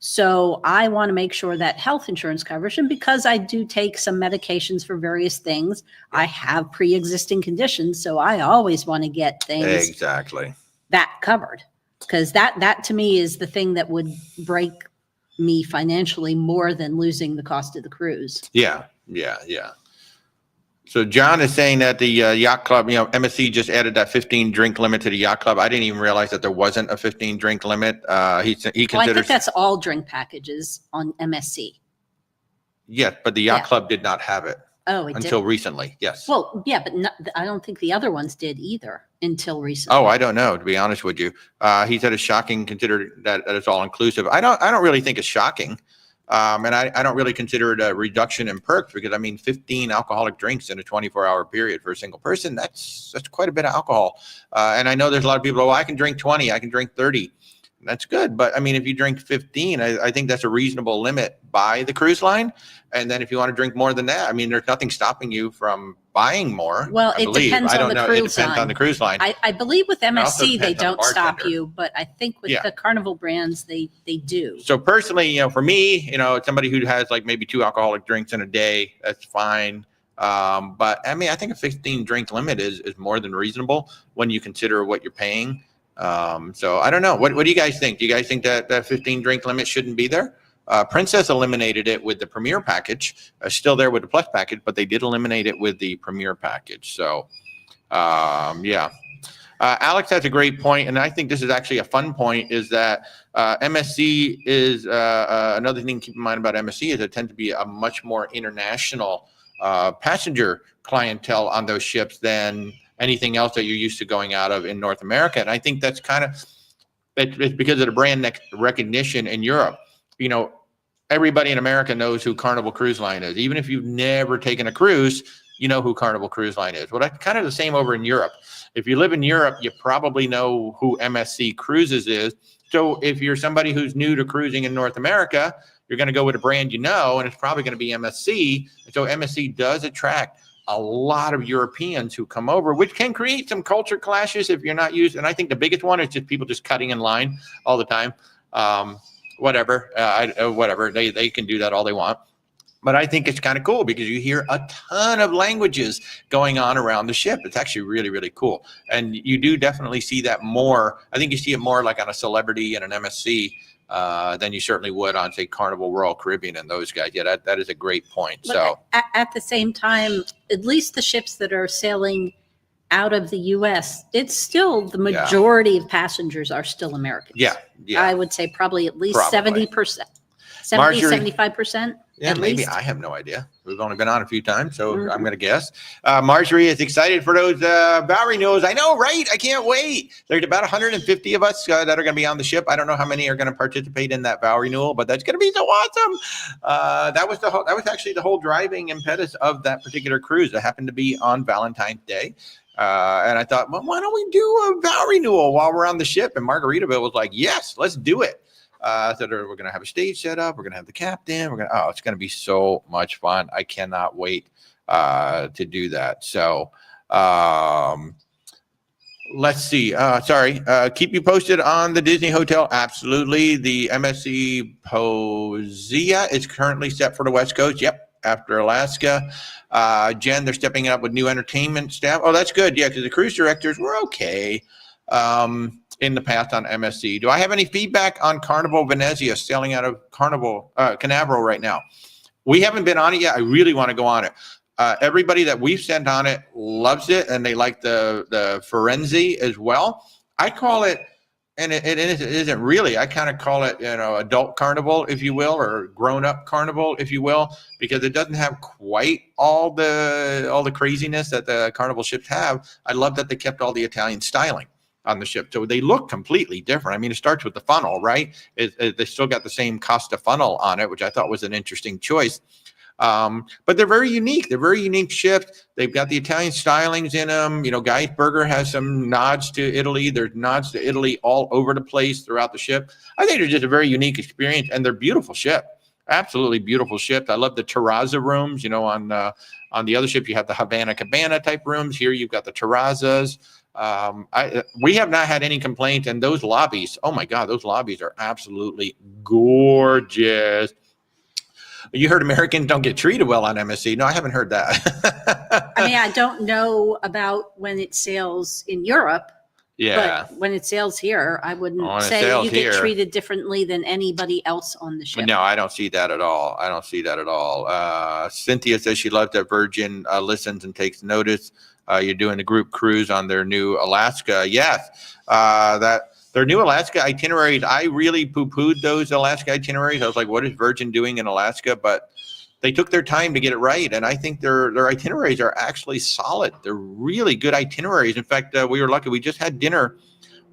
So I want to make sure that health insurance coverage, and because I do take some medications for various things, I have pre-existing conditions. So I always want to get things that covered, because that to me is the thing that would break me financially more than losing the cost of the cruise. Yeah. So John is saying that the yacht club, MSC just added that 15 drink limit to the yacht club. I didn't even realize that there wasn't a 15 drink limit. He considers. Well, I think that's all drink packages on MSC. Yes, but the yacht club did not have it. Oh, it until did? Recently. Yes. Well, yeah, but I don't think the other ones did either until recently. Oh, I don't know, to be honest with you. He said it's shocking, considered that it's all inclusive. I don't really think it's shocking. And I don't really consider it a reduction in perks, because 15 alcoholic drinks in a 24-hour period for a single person, that's quite a bit of alcohol. And I know there's a lot of people, I can drink 20, I can drink 30. That's good. But if you drink 15, I think that's a reasonable limit by the cruise line. And then if you want to drink more than that, there's nothing stopping you from buying more. Well, it depends on the cruise line. It depends on the cruise line. I believe with MSC, they don't stop you, but I think with the Carnival brands, they do. So personally, for me, somebody who has maybe 2 alcoholic drinks in a day, that's fine. But I think a 15 drink limit is more than reasonable when you consider what you're paying. So I don't know. What do you guys think? Do you guys think that 15 drink limit shouldn't be there? Princess eliminated it with the Premier package. Still there with the Plus package, but they did eliminate it with the Premier package. So, yeah. Alex has a great point, and I think this is actually a fun point, is that MSC is another thing to keep in mind about MSC is it tends to be a much more international passenger clientele on those ships than anything else that you're used to going out of in North America. And I think that's kind of, it's because of the brand recognition in Europe. You know, everybody in America knows who Carnival Cruise Line is. Even if you've never taken a cruise, you know who Carnival Cruise Line is. Well, that's kind of the same over in Europe. If you live in Europe, you probably know who MSC Cruises is. So if you're somebody who's new to cruising in North America, you're going to go with a brand you know, and it's probably going to be MSC. And so MSC does attract a lot of Europeans who come over, which can create some culture clashes if you're not used. And I think the biggest one is just people just cutting in line all the time. Whatever, they can do that all they want. But I think it's kind of cool because you hear a ton of languages going on around the ship. It's actually really, really cool. And you do definitely see that more. I think you see it more like on a Celebrity and an MSC than you certainly would on, say, Carnival Royal Caribbean and those guys. Yeah, that is a great point. But so at the same time, at least the ships that are sailing out of the U.S., it's still the majority of passengers are still Americans. Yeah. I would say probably at least 70%, 75%. Yeah, maybe. I have no idea. We've only been on a few times, so I'm going to guess. Marjorie is excited for those vow renewals. I know, right? I can't wait. There's about 150 of us that are going to be on the ship. I don't know how many are going to participate in that vow renewal, but that's going to be so awesome. That was actually the whole driving impetus of that particular cruise. It happened to be on Valentine's Day. And I thought, well, why don't we do a vow renewal while we're on the ship? And Margaritaville was like, yes, let's do it. So we're going to have a stage set up. We're going to have the captain. It's going to be so much fun. I cannot wait to do that. So let's see. Keep you posted on the Disney Hotel. Absolutely. The MSC Posea is currently set for the West Coast. Yep. After Alaska. Jen, they're stepping up with new entertainment staff. Oh, that's good. Yeah, because the cruise directors were okay in the past on MSC. Do I have any feedback on Carnival Venezia sailing out of Carnival Canaveral right now? We haven't been on it yet. I really want to go on it. Everybody that we've sent on it loves it, and they like the Firenze as well. I call it, and it isn't really, I kind of call it, adult Carnival, if you will, or grown-up Carnival, if you will, because it doesn't have quite all the craziness that the Carnival ships have. I love that they kept all the Italian styling on the ship. So they look completely different. I mean, it starts with the funnel, right? They still got the same Costa funnel on it, which I thought was an interesting choice. But they're very unique. They're very unique ships. They've got the Italian stylings in them. Geisberger has some nods to Italy. There's nods to Italy all over the place throughout the ship. I think they're just a very unique experience, and they're beautiful ship. Absolutely beautiful ship. I love the terrazza rooms. On the other ship, you have the Havana Cabana type rooms. Here, you've got the terrazzas. We have not had any complaints, and those lobbies, oh my God, those lobbies are absolutely gorgeous. You heard Americans don't get treated well on MSC. No, I haven't heard that. I mean, I don't know about when it sails in Europe. Yeah. But when it sails here, I wouldn't say you get treated differently than anybody else on the ship. No, I don't see that at all. Cynthia says she loves that Virgin listens and takes notice. You're doing the group cruise on their new Alaska. Yes, their new Alaska itineraries, I really poo-pooed those Alaska itineraries. I was like, what is Virgin doing in Alaska? But they took their time to get it right, and I think their itineraries are actually solid. They're really good itineraries. In fact, we were lucky. We just had dinner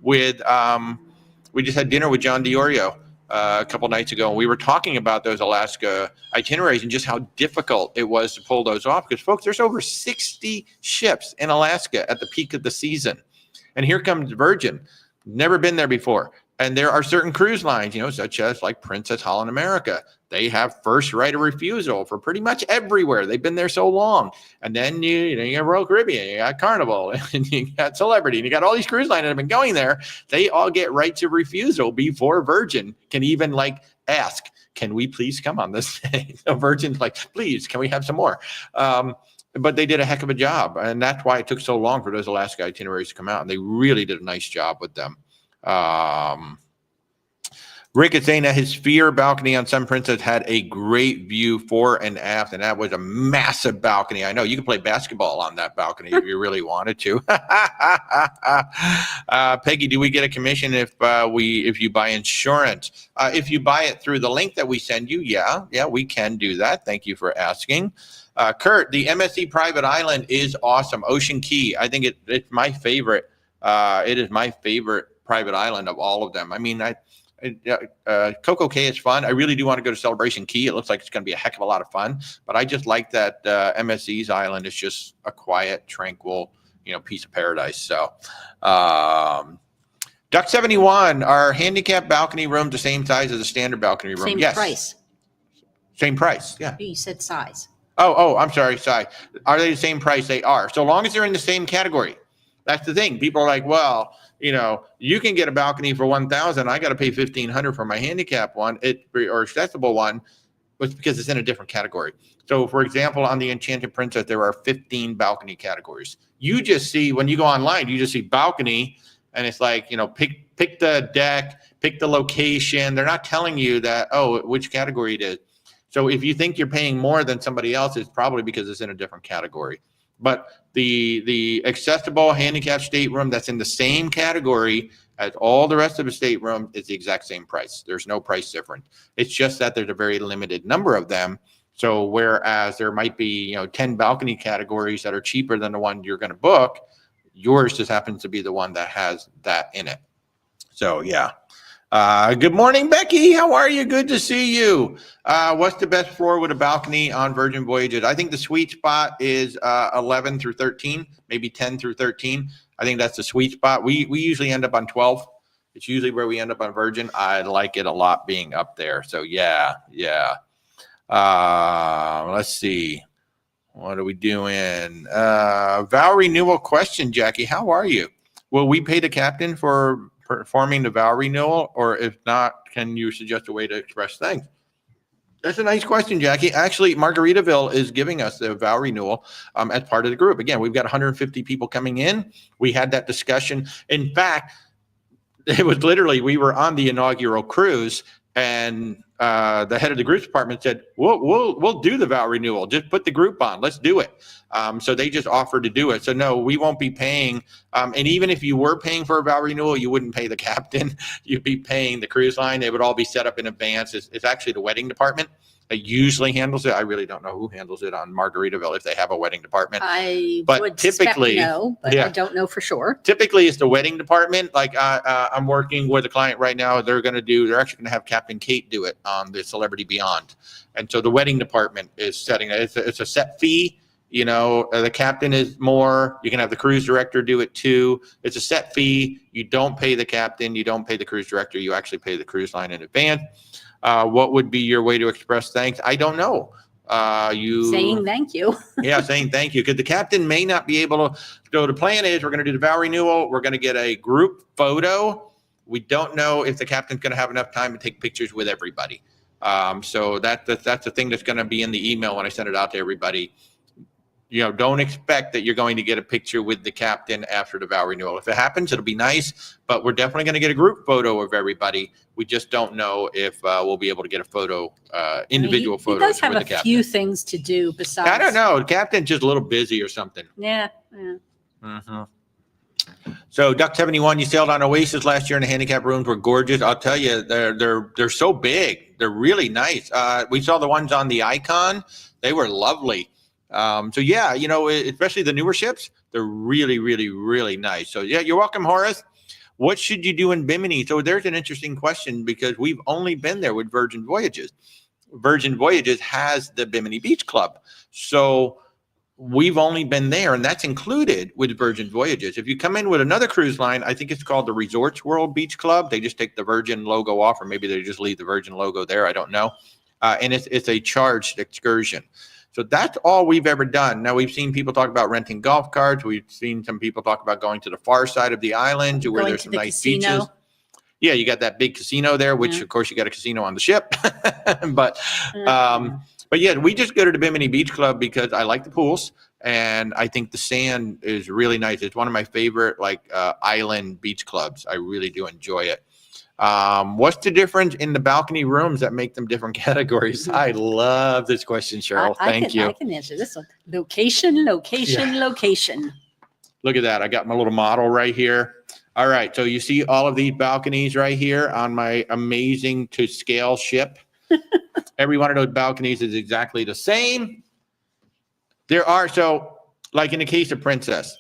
with John DiOrio a couple nights ago, and we were talking about those Alaska itineraries and just how difficult it was to pull those off. Because, folks, there's over 60 ships in Alaska at the peak of the season, and here comes Virgin. Never been there before. And there are certain cruise lines, such as like Princess Holland America. They have first right of refusal for pretty much everywhere. They've been there so long. And then you got Royal Caribbean, you got Carnival, and you got Celebrity, and you got all these cruise lines that have been going there. They all get rights of refusal before Virgin can even ask, can we please come on this thing? So Virgin's like, please, can we have some more? But they did a heck of a job. And that's why it took so long for those Alaska itineraries to come out. And they really did a nice job with them. Rick is saying that his Sphere balcony on Sun Princess had a great view fore and aft, and that was a massive balcony. I know you could play basketball on that balcony if you really wanted to. Peggy, do we get a commission if you buy insurance? If you buy it through the link that we send you, yeah, we can do that. Thank you for asking. Kurt, the MSC private island is awesome. Ocean Key, I think it's my favorite. It is my favorite private island of all of them. I mean, Coco Cay is fun. I really do want to go to Celebration Key. It looks like it's going to be a heck of a lot of fun, but I just like that MSC's island is just a quiet, tranquil, piece of paradise. So, Duck 71, are handicap balcony rooms the same size as a standard balcony room? Same yes. price. Same price. Yeah. You said size. Oh, I'm sorry. Are they the same price? They are. So long as they're in the same category. That's the thing. People are like, well, you can get a balcony for $1,000. I got to pay $1,500 for my handicap one, or accessible one, but it's because it's in a different category. So, for example, on the Enchanted Princess, there are 15 balcony categories. You just see, when you go online, you just see balcony, and it's like, pick the deck, pick the location. They're not telling you that, which category it is. So if you think you're paying more than somebody else, it's probably because it's in a different category. But the accessible handicap stateroom that's in the same category as all the rest of the stateroom is the exact same price. There's no price difference. It's just that there's a very limited number of them. So whereas there might be 10 balcony categories that are cheaper than the one you're going to book, yours just happens to be the one that has that in it. So yeah. Good morning, Becky. How are you? Good to see you. What's the best floor with a balcony on Virgin Voyages? I think the sweet spot is 11 through 13, maybe 10 through 13. I think that's the sweet spot. We usually end up on 12. It's usually where we end up on Virgin. I like it a lot being up there. So yeah. Let's see. What are we doing? Vow renewal question, Jackie. How are you? Will we pay the captain for performing the vow renewal, or if not, can you suggest a way to express thanks? That's a nice question, Jackie. Actually, Margaritaville is giving us the vow renewal as part of the group. Again, we've got 150 people coming in. We had that discussion. In fact, it was literally, we were on the inaugural cruise, and the head of the group department said, we'll do the vow renewal. Just put the group on. Let's do it. So they just offered to do it. So no, we won't be paying. And even if you were paying for a vow renewal, you wouldn't pay the captain. You'd be paying the cruise line. They would all be set up in advance. It's actually the wedding department that usually handles it. I really don't know who handles it on Margaritaville, if they have a wedding department. But would typically no, but yeah. I don't know for sure. Typically, it's the wedding department. Like I'm working with a client right now. They're actually going to have Captain Kate do it on the Celebrity Beyond. And so the wedding department is setting it. It's a set fee. The captain is more. You can have the cruise director do it too. It's a set fee. You don't pay the captain. You don't pay the cruise director. You actually pay the cruise line in advance. What would be your way to express thanks? I don't know. Saying thank you. Yeah, saying thank you, because the captain may not be able to. So the plan is we're going to do the vow renewal. We're going to get a group photo. We don't know if the captain's going to have enough time to take pictures with everybody. So that's the thing that's going to be in the email when I send it out to everybody. Don't expect that you're going to get a picture with the captain after the vow renewal. If it happens, it'll be nice, but we're definitely going to get a group photo of everybody. We just don't know if we'll be able to get a photo, individual photos. He does have a few things to do besides. I don't know. The captain's just a little busy or something. Yeah. Mm-hmm. So Duck 71, you sailed on Oasis last year, and the handicap rooms were gorgeous. I'll tell you, they're so big. They're really nice. We saw the ones on the Icon. They were lovely. So yeah, especially the newer ships, they're really, really, really nice. So yeah, you're welcome, Horace. What should you do in Bimini? So there's an interesting question, because we've only been there with Virgin Voyages. Virgin Voyages has the Bimini Beach Club. So we've only been there, and that's included with Virgin Voyages. If you come in with another cruise line, I think it's called the Resorts World Beach Club. They just take the Virgin logo off, or maybe they just leave the Virgin logo there. I don't know. And it's a charged excursion. So that's all we've ever done. Now, we've seen people talk about renting golf carts. We've seen some people talk about going to the far side of the island to where there's some nice beaches. Yeah, you got that big casino there, which, of course, you got a casino on the ship. But yeah, we just go to the Bimini Beach Club because I like the pools, and I think the sand is really nice. It's one of my favorite, island beach clubs. I really do enjoy it. What's the difference in the balcony rooms that make them different categories? I love this question, Cheryl. Thank you. I can answer this one. Location, location, location. Look at that. I got my little model right here. All right. So you see all of these balconies right here on my amazing to scale ship. Every one of those balconies is exactly the same. There are, so like in the case of Princess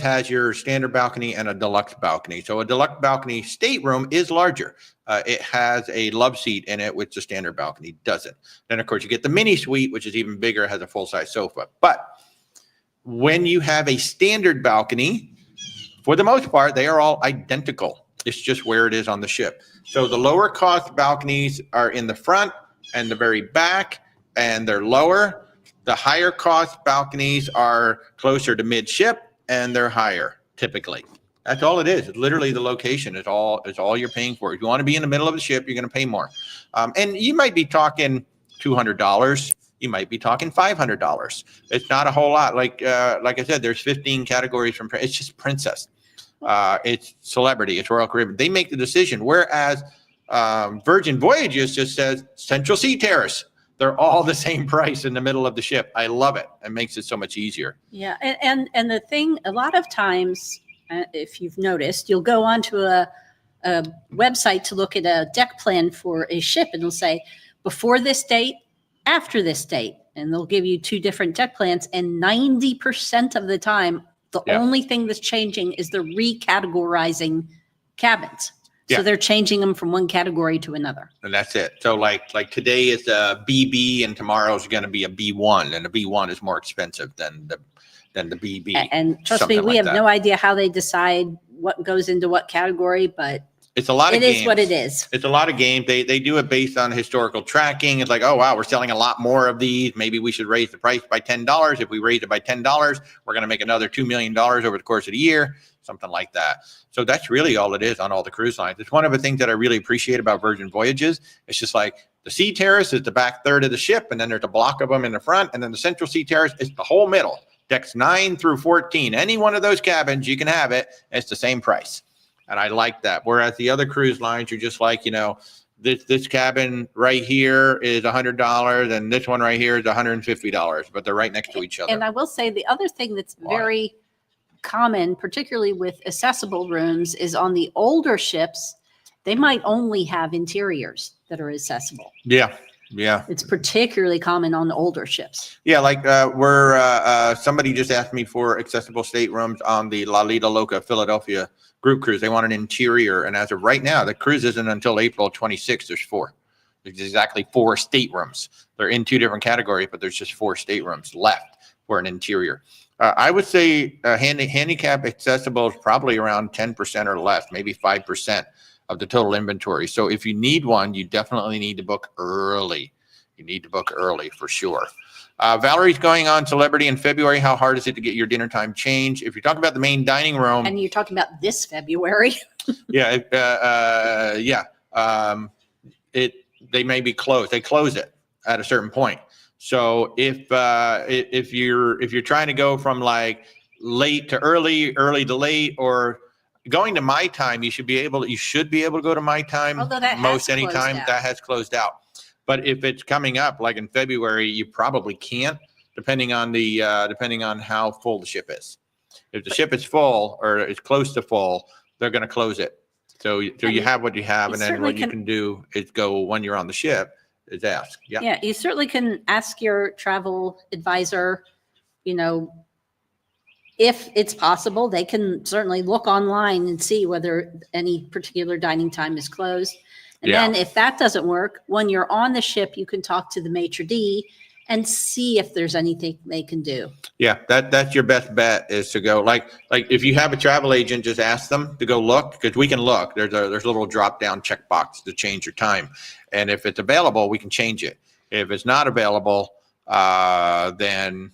has your standard balcony and a deluxe balcony. So a deluxe balcony stateroom is larger. It has a love seat in it, which the standard balcony doesn't. Then, of course, you get the mini suite, which is even bigger, has a full-size sofa. But when you have a standard balcony, for the most part, they are all identical. It's just where it is on the ship. So the lower cost balconies are in the front and the very back, and they're lower. The higher cost balconies are closer to midship, and they're higher typically. That's all it is. It's literally the location. It's all you're paying for. If you want to be in the middle of the ship, you're going to pay more. And you might be talking $200. You might be talking $500. It's not a whole lot. Like I said, there's 15 categories from. It's just Princess. It's Celebrity. It's Royal Caribbean. They make the decision. Whereas Virgin Voyages just says Central Sea Terrace. They're all the same price in the middle of the ship. I love it. It makes it so much easier. Yeah, and the thing, a lot of times, if you've noticed, you'll go onto a website to look at a deck plan for a ship, and it'll say before this date, after this date, and they'll give you two different deck plans. And 90% of the time, the only thing that's changing is they're recategorizing cabins. So they're changing them from one category to another. And that's it. So like today is a BB and tomorrow is going to be a B1, and the B1 is more expensive than the BB. And trust me, we have no idea how they decide what goes into what category, but it's a lot of games. It is what it is. It's a lot of games. They do it based on historical tracking. It's like, oh, wow, we're selling a lot more of these. Maybe we should raise the price by $10. If we raise it by $10, we're going to make another $2 million over the course of the year, something like that. So that's really all it is on all the cruise lines. It's one of the things that I really appreciate about Virgin Voyages. It's just like the Sea Terrace is the back third of the ship, and then there's a block of them in the front, and then the Central Sea Terrace is the whole middle. Decks 9 through 14. Any one of those cabins, you can have it. It's the same price. And I like that. Whereas the other cruise lines, you're just like, this cabin right here is $100, and this one right here is $150, but they're right next to each other. And I will say the other thing that's very common, particularly with accessible rooms, is on the older ships, they might only have interiors that are accessible. Yeah. It's particularly common on the older ships. Yeah, like somebody just asked me for accessible staterooms on the Lido Loca Philadelphia group cruise. They want an interior, and as of right now, the cruise isn't until April 26th. There's 4. There's exactly 4 staterooms. They're in 2 different categories, but there's just 4 staterooms left for an interior. I would say handicap accessible is probably around 10% or less, maybe 5% of the total inventory. So if you need one, you definitely need to book early. You need to book early for sure. Valerie's going on Celebrity in February. How hard is it to get your dinner time changed? If you're talking about the main dining room. And you're talking about this February. They may be closed. They close it at a certain point. So if you're trying to go from like late to early to late, or going to my time, you should be able to go to my time most anytime. That has closed out. But if it's coming up like in February, you probably can't, depending on how full the ship is. If the ship is full or it's close to full, they're going to close it. So you have what you have, and then what you can do is go when you're on the ship is ask. Yeah, you certainly can ask your travel advisor, if it's possible. They can certainly look online and see whether any particular dining time is closed. And then if that doesn't work, when you're on the ship, you can talk to the maitre d' and see if there's anything they can do. Yeah, that's your best bet, is to go like if you have a travel agent, just ask them to go look, because we can look. There's a little drop down checkbox to change your time, and if it's available, we can change it. If it's not available, then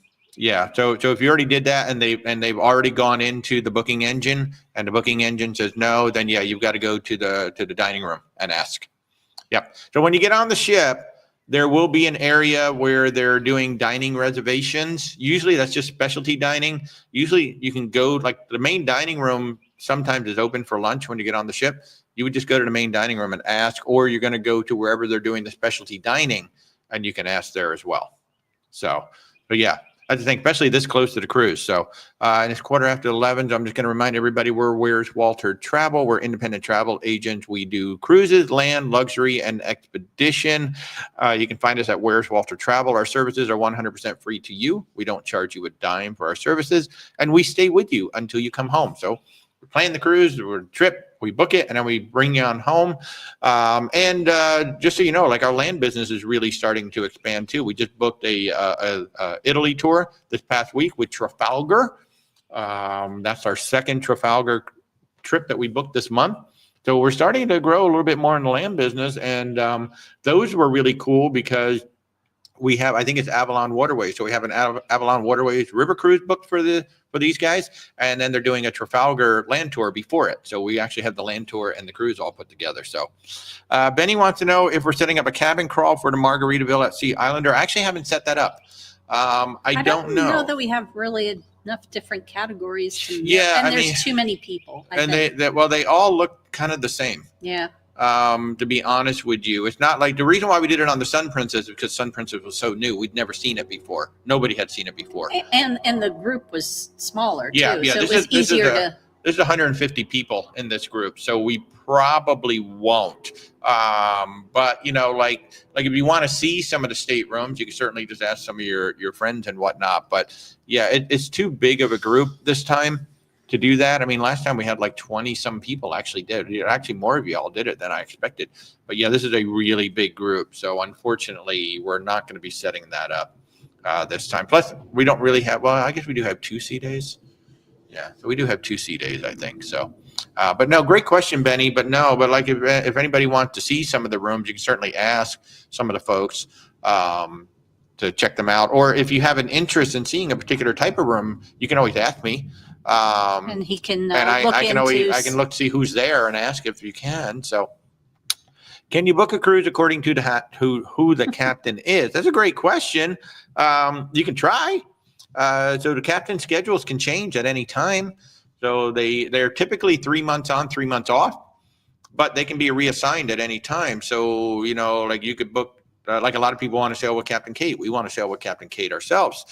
So if you already did that and they've already gone into the booking engine and the booking engine says no, then you've got to go to the dining room and ask. Yep. So when you get on the ship, there will be an area where they're doing dining reservations. Usually that's just specialty dining. Usually you can go, like the main dining room sometimes is open for lunch when you get on the ship. you would just go to the main dining room and ask, or you're going to go to wherever they're doing the specialty dining and you can ask there as well. So, but yeah, I think especially this close to the cruise. So, and it's 11:15. So I'm just going to remind everybody we're Where's Walter Travel. We're independent travel agents. We do cruises, land, luxury, and expedition. You can find us at Where's Walter Travel. Our services are 100% free to you. We don't charge you a dime for our services, and we stay with you until you come home. So we plan the cruise, or trip, we book it, and then we bring you on home. And just so you know, like our land business is really starting to expand too. We just booked a Italy tour this past week with Trafalgar. That's our second Trafalgar trip that we booked this month. So we're starting to grow a little bit more in the land business. And those were really cool because we have, I think it's Avalon Waterways. So we have an Avalon Waterways river cruise booked for these guys. And then they're doing a Trafalgar land tour before it. So we actually have the land tour and the cruise all put together. So Benny wants to know if we're setting up a cabin crawl for the Margaritaville at Sea Islander. I actually haven't set that up. I don't know that we have really enough different categories. And there's too many people. I think. They all look kind of the same. Yeah. To be honest with you, it's not like the reason why we did it on the Sun Princess is because Sun Princess was so new. We'd never seen it before. Nobody had seen it before. And the group was smaller too. Yeah. So it was easier to. There's 150 people in this group, so we probably won't. But you know, like if you want to see some of the staterooms, you can certainly just ask some of your friends and whatnot. But yeah, it's too big of a group this time to do that. I mean, last time we had like 20 some people actually did. Actually, more of you all did it than I expected. But yeah, this is a really big group, so unfortunately, we're not going to be setting that up this time. Plus, we don't really have. Well, I guess we do have 2 sea days. Yeah, so we do have 2 sea days, I think. So, but no, great question, Benny. But like if anybody wants to see some of the rooms, you can certainly ask some of the folks to check them out. Or if you have an interest in seeing a particular type of room, you can always ask me. And he can I can look to see who's there and ask if you can. So, can you book a cruise according to who the captain is? That's a great question. You can try. So the captain schedules can change at any time. So they're typically 3 months on, 3 months off, but they can be reassigned at any time. So, you know, like you could book, like a lot of people want to sail with Captain Kate. We want to sail with Captain Kate ourselves.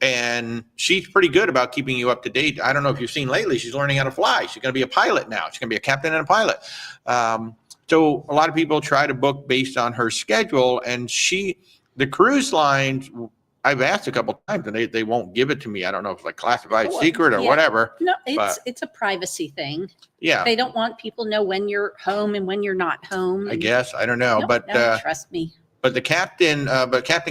And she's pretty good about keeping you up to date. I don't know if you've seen lately, she's learning how to fly. She's going to be a pilot now. She's going to be a captain and a pilot. So a lot of people try to book based on her schedule, and the cruise lines, I've asked a couple times and they won't give it to me. I don't know if it's like classified secret or whatever. No, it's a privacy thing. Yeah. They don't want people to know when you're home and when you're not home. I guess. I don't know. No, trust me. But Captain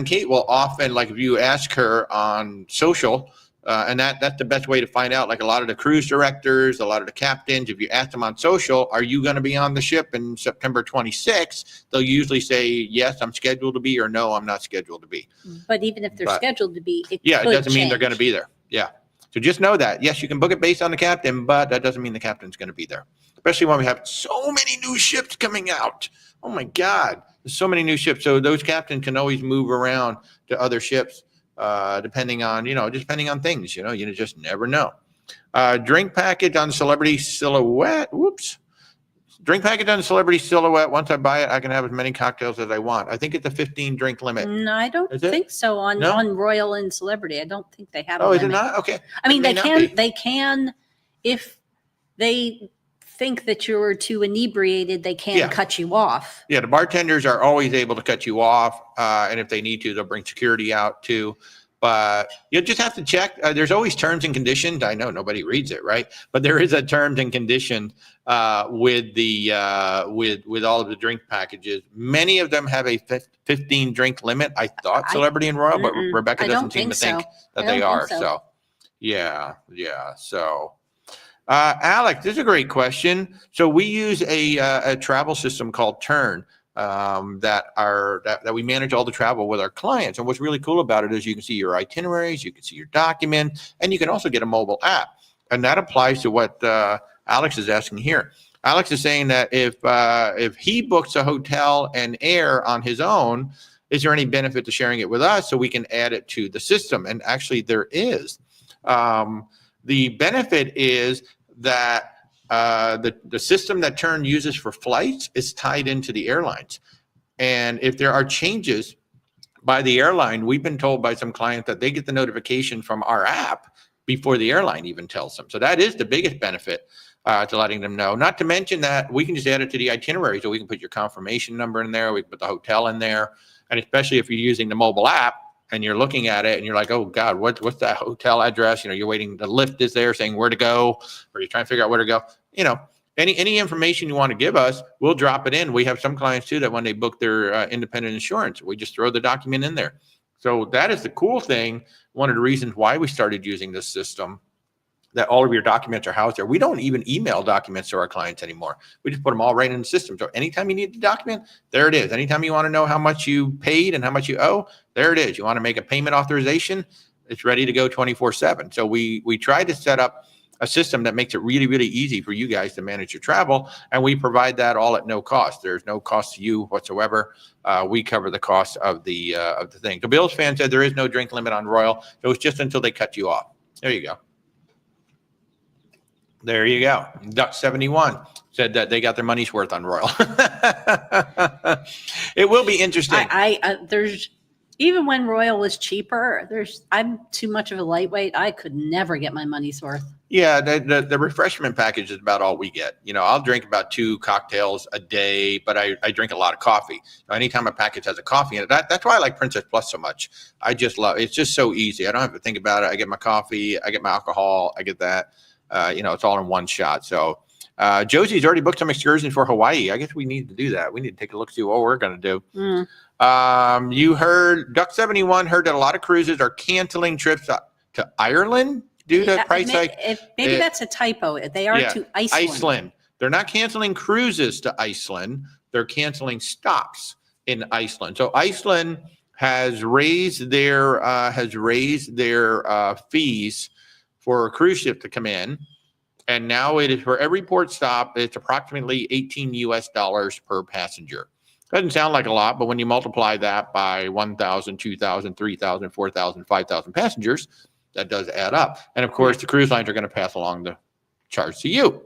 Kate will often, like if you ask her on social, and that's the best way to find out. Like a lot of the cruise directors, a lot of the captains, if you ask them on social, are you going to be on the ship in September 26th? They'll usually say, yes, I'm scheduled to be, or no, I'm not scheduled to be. But even if they're scheduled to be, it doesn't mean they're going to be there. Yeah. So just know that. Yes, you can book it based on the captain, but that doesn't mean the captain's going to be there. Especially when we have so many new ships coming out. Oh my God. There's so many new ships. So those captains can always move around to other ships. Depending on things, you just never know. Drink package on Celebrity Silhouette. Drink package on Celebrity Silhouette. Once I buy it, I can have as many cocktails as I want. I think it's a 15 drink limit. No, I don't think so on Royal and Celebrity. I don't think they have a limit. Is it not? Okay. I mean, they can if they think that you're too inebriated, they can cut you off. Yeah, the bartenders are always able to cut you off, and if they need to, they'll bring security out too. But you just have to check. There's always terms and conditions. I know nobody reads it, right? But there is a terms and condition with all of the drink packages. Many of them have a 15 drink limit. I thought Celebrity and Royal, but Rebecca doesn't seem to think that they are. So yeah. So. Alex, this is a great question. So we use a travel system called Turn that we manage all the travel with our clients. And what's really cool about it is you can see your itineraries, you can see your document, and you can also get a mobile app. And that applies to what Alex is asking here. Alex is saying that if he books a hotel and air on his own, is there any benefit to sharing it with us so we can add it to the system? And actually there is. The benefit is that the system that Turn uses for flights is tied into the airlines. And if there are changes by the airline, we've been told by some clients that they get the notification from our app before the airline even tells them. So that is the biggest benefit to letting them know. Not to mention that we can just add it to the itinerary. So we can put your confirmation number in there. We can put the hotel in there. And especially if you're using the mobile app and you're looking at it and you're like, oh God, what's that hotel address? You're waiting, the lift is there saying where to go, or you're trying to figure out where to go. Any information you want to give us, we'll drop it in. We have some clients too that when they book their independent insurance, we just throw the document in there. So that is the cool thing. One of the reasons why we started using this system, that all of your documents are housed there. We don't even email documents to our clients anymore. We just put them all right in the system. So anytime you need the document, there it is. Anytime you want to know how much you paid and how much you owe, there it is. You want to make a payment authorization, it's ready to go 24/7. So we try to set up a system that makes it really, really easy for you guys to manage your travel. And we provide that all at no cost. There's no cost to you whatsoever. We cover the cost of the thing. The Bills fan said there is no drink limit on Royal. So it's just until they cut you off. There you go. There you go. Duck 71 said that they got their money's worth on Royal. It will be interesting. There's, even when Royal was cheaper, I'm too much of a lightweight. I could never get my money's worth. Yeah, the refreshment package is about all we get. I'll drink about 2 cocktails a day, but I drink a lot of coffee. Anytime a package has a coffee in it, that's why I like Princess Plus so much. I just love it. It's just so easy. I don't have to think about it. I get my coffee, I get my alcohol, I get that. It's all in one shot. So Josie's already booked some excursions for Hawaii. I guess we need to do that. We need to take a look, see what we're going to do. You heard Duck 71 heard that a lot of cruises are canceling trips to Ireland due to price hike. Maybe that's a typo. They are to Iceland. They're not canceling cruises to Iceland. They're canceling stops in Iceland. So Iceland has raised their fees for a cruise ship to come in. And now it is for every port stop, it's approximately $18 per passenger. Doesn't sound like a lot, but when you multiply that by 1,000, 2,000, 3,000, 4,000, 5,000 passengers, that does add up. And of course, the cruise lines are going to pass along the charge to you.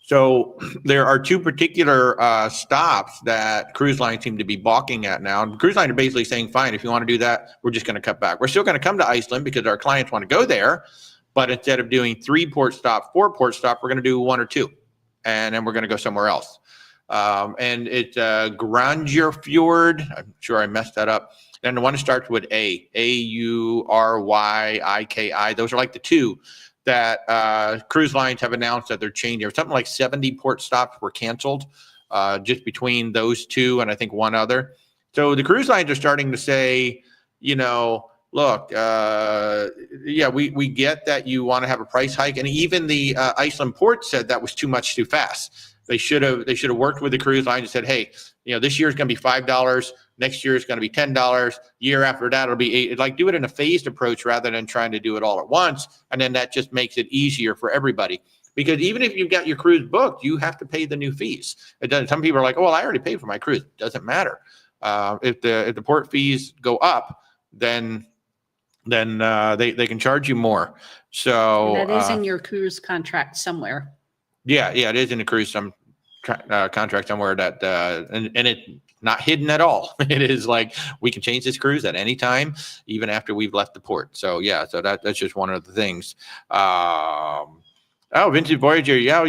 So there are 2 particular stops that cruise lines seem to be balking at now. And cruise lines are basically saying, fine, if you want to do that, we're just going to cut back. We're still going to come to Iceland because our clients want to go there. But instead of doing 3 port stops, 4 port stops, we're going to do 1 or 2. And then we're going to go somewhere else. And it's Grangerfjord. I'm sure I messed that up. And the one that starts with A, Auryyiki. Those are like the 2 that cruise lines have announced that they're changing. Something like 70 port stops were canceled just between those 2 and I think 1 other. So the cruise lines are starting to say, look, we get that you want to have a price hike. And even the Iceland port said that was too much too fast. They should have worked with the cruise line and said, hey, this year is going to be $5. Next year is going to be $10. Year after that, it'll be $8. Like do it in a phased approach rather than trying to do it all at once. And then that just makes it easier for everybody. Because even if you've got your cruise booked, you have to pay the new fees. It doesn't. Some people are like, oh, well, I already paid for my cruise. It doesn't matter. If the port fees go up, then they can charge you more. So and that is in your cruise contract somewhere. Yeah, it is in the cruise contract somewhere that and it's not hidden at all. It is like we can change this cruise at any time, even after we've left the port. So yeah, so that's just one of the things. Vintage Voyager. Yeah.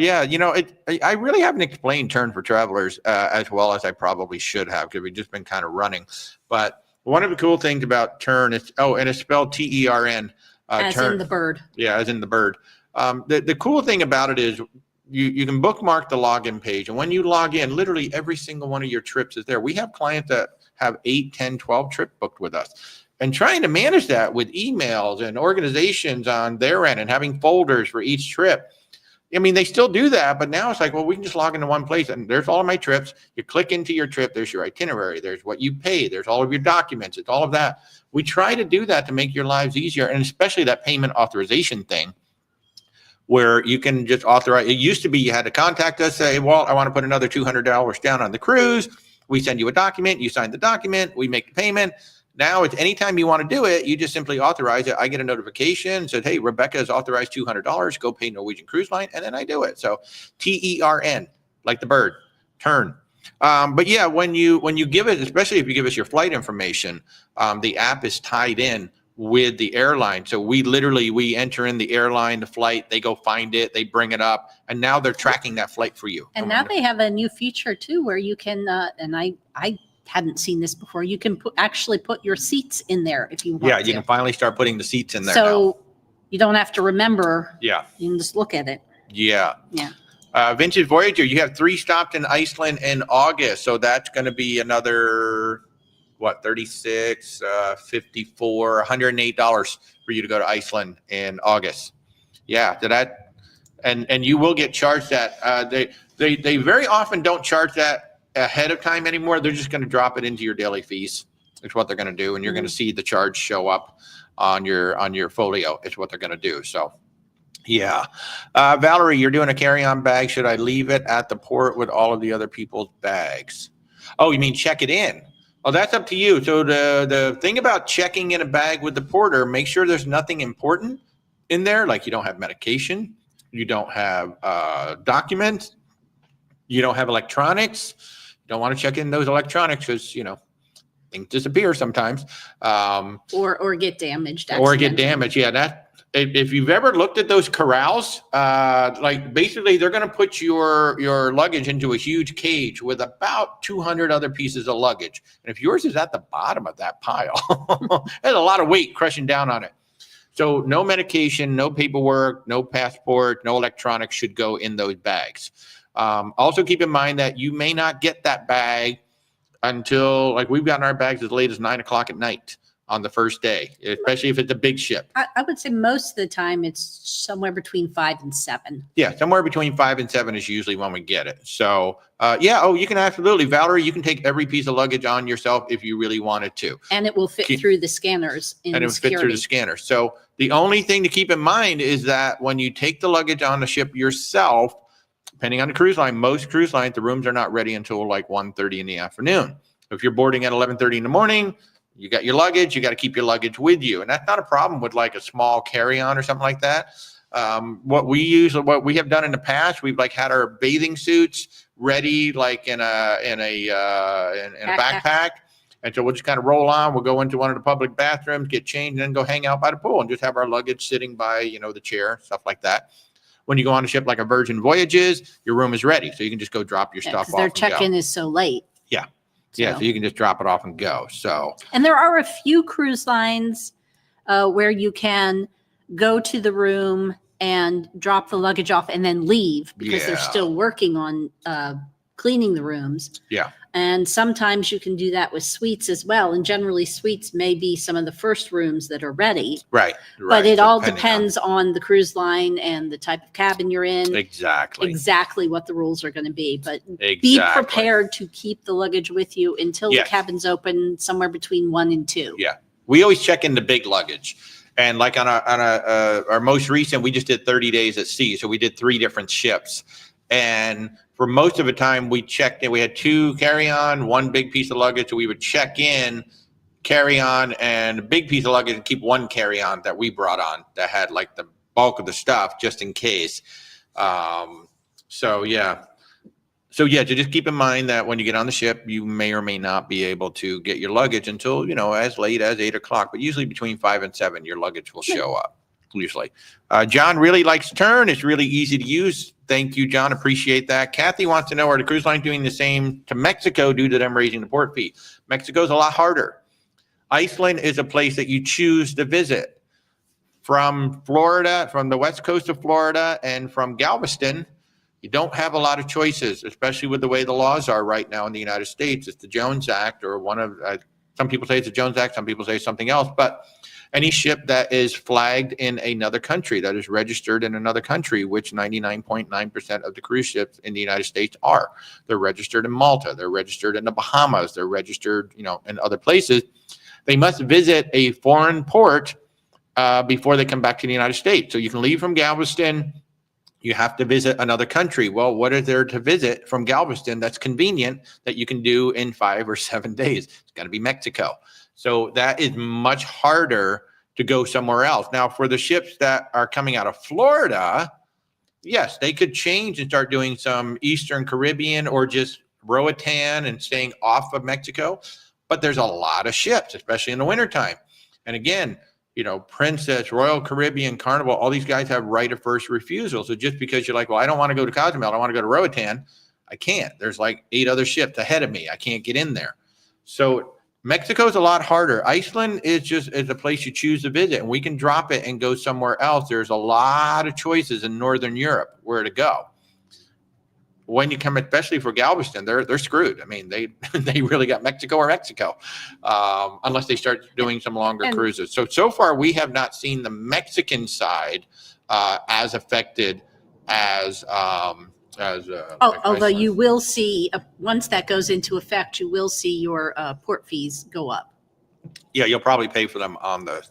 I really haven't explained Turn for Travelers as well as I probably should have because we've just been kind of running. But one of the cool things about Turn is, and it's spelled TERN. As Turn, in the bird. Yeah, as in the bird. The cool thing about it is you can bookmark the login page. And when you log in, literally every single one of your trips is there. We have clients that have 8, 10, 12 trips booked with us. And trying to manage that with emails and organizations on their end and having folders for each trip. I mean, they still do that, but now it's like, well, we can just log into one place and there's all of my trips. You click into your trip, there's your itinerary, there's what you pay, there's all of your documents, it's all of that. We try to do that to make your lives easier, and especially that payment authorization thing where you can just authorize. It used to be you had to contact us, say, well, I want to put another $200 down on the cruise. We send you a document, you sign the document, we make the payment. Now it's anytime you want to do it, you just simply authorize it. I get a notification, said, hey, Rebecca has authorized $200, go pay Norwegian Cruise Line, and then I do it. So TERN, like the bird, turn. But yeah, when you give it, especially if you give us your flight information, the app is tied in with the airline. So we enter in the airline, the flight, they go find it, they bring it up, and now they're tracking that flight for you. And now they have a new feature too, where you can, and I hadn't seen this before. You can actually put your seats in there if you want. Yeah, you can finally start putting the seats in there. So now. You don't have to remember. Yeah. You can just look at it. Yeah. Yeah. Vintage Voyager, you have 3 stops in Iceland in August. So that's going to be another, what, 36, 54, $108 for you to go to Iceland in August. Yeah. And you will get charged that. They very often don't charge that ahead of time anymore. They're just going to drop it into your daily fees. It's what they're going to do. And you're going to see the charge show up on your folio. It's what they're going to do. So. Yeah. Valerie, you're doing a carry-on bag. Should I leave it at the port with all of the other people's bags? Oh, you mean check it in? Oh, that's up to you. So the thing about checking in a bag with the porter, make sure there's nothing important in there. Like you don't have medication, you don't have documents, you don't have electronics. You don't want to check in those electronics because, things disappear sometimes. Or get damaged. Or get damaged. Yeah, if you've ever looked at those corrals, like basically they're going to put your luggage into a huge cage with about 200 other pieces of luggage. And if yours is at the bottom of that pile, there's a lot of weight crushing down on it. So no medication, no paperwork, no passport, no electronics should go in those bags. Also keep in mind that you may not get that bag until, like, we've gotten our bags as late as 9 o'clock at night on the first day, especially if it's a big ship. I would say most of the time it's somewhere between 5 and 7. Yeah, somewhere between 5 and 7 is usually when we get it. So, yeah, you can absolutely, Valerie, you can take every piece of luggage on yourself if you really wanted to. And it will fit through the scanners in And it will fit through the scanner. So the only thing to keep in mind is that when you take the luggage on the ship yourself, depending on the cruise line, most cruise lines, the rooms are not ready until like 1:30 in the afternoon. If you're boarding at 11:30 in the morning, you got your luggage, you got to keep your luggage with you. And that's not a problem with like a small carry-on or something like that. What we have done in the past, we've like had our bathing suits ready, like in a backpack. And so we'll just kind of roll on. We'll go into one of the public bathrooms, get changed, and then go hang out by the pool and just have our luggage sitting by, the chair, stuff like that. When you go on a ship like a Virgin Voyages, your room is ready. So you can just go drop your stuff off. Their check-in is so late. Yeah. Yeah, so you can just drop it off and go. So, and there are a few cruise lines where you can go to the room and drop the luggage off and then leave because they're still working on cleaning the rooms. Yeah. And sometimes you can do that with suites as well. And generally suites may be some of the first rooms that are ready. Right. But it all depends on the cruise line and the type of cabin you're in. Exactly what the rules are going to be. But be prepared to keep the luggage with you until the cabin's open somewhere between 1 and 2. Yeah. We always check in the big luggage. And like on our most recent, we just did 30 days at sea. So we did 3 different ships. And for most of the time we checked in, we had 2 carry-on, 1 big piece of luggage. So we would check in, carry-on, and a big piece of luggage and keep 1 carry-on that we brought on that had like the bulk of the stuff just in case. So just keep in mind that when you get on the ship, you may or may not be able to get your luggage until, as late as 8 o'clock, but usually between 5 and 7, your luggage will show up. Usually. John really likes Turn. It's really easy to use. Thank you, John. Appreciate that. Kathy wants to know, are the cruise lines doing the same to Mexico due to them raising the port fee? Mexico's a lot harder. Iceland is a place that you choose to visit. From Florida, from the west coast of Florida and from Galveston, you don't have a lot of choices, especially with the way the laws are right now in the United States. It's the Jones Act, or one of, some people say it's the Jones Act, some people say something else, but any ship that is flagged in another country, that is registered in another country, which 99.9% of the cruise ships in the United States are. They're registered in Malta. They're registered in the Bahamas. They're registered, in other places. They must visit a foreign port before they come back to the United States. So you can leave from Galveston, You have to visit another country. Well, what is there to visit from Galveston that's convenient that you can do in 5 or 7 days? It's got to be Mexico. So that is much harder to go somewhere else. Now, for the ships that are coming out of Florida, yes, they could change and start doing some Eastern Caribbean or just Roatan and staying off of Mexico. But there's a lot of ships, especially in the wintertime. And again, you know, Princess, Royal Caribbean, Carnival, all these guys have right of first refusal. So just because you're like, well, I don't want to go to Cozumel, I want to go to Roatan, I can't. There's like 8 other ships ahead of me. I can't get in there. So Mexico's a lot harder. Iceland is a place you choose to visit, and we can drop it and go somewhere else. There's a lot of choices in Northern Europe where to go. When you come, especially for Galveston, they're screwed. I mean, they really got Mexico or Mexico, unless they start doing some longer cruises. So far, we have not seen the Mexican side as affected as although you will see once that goes into effect, you will see your port fees go up. Yeah, you'll probably pay for them on the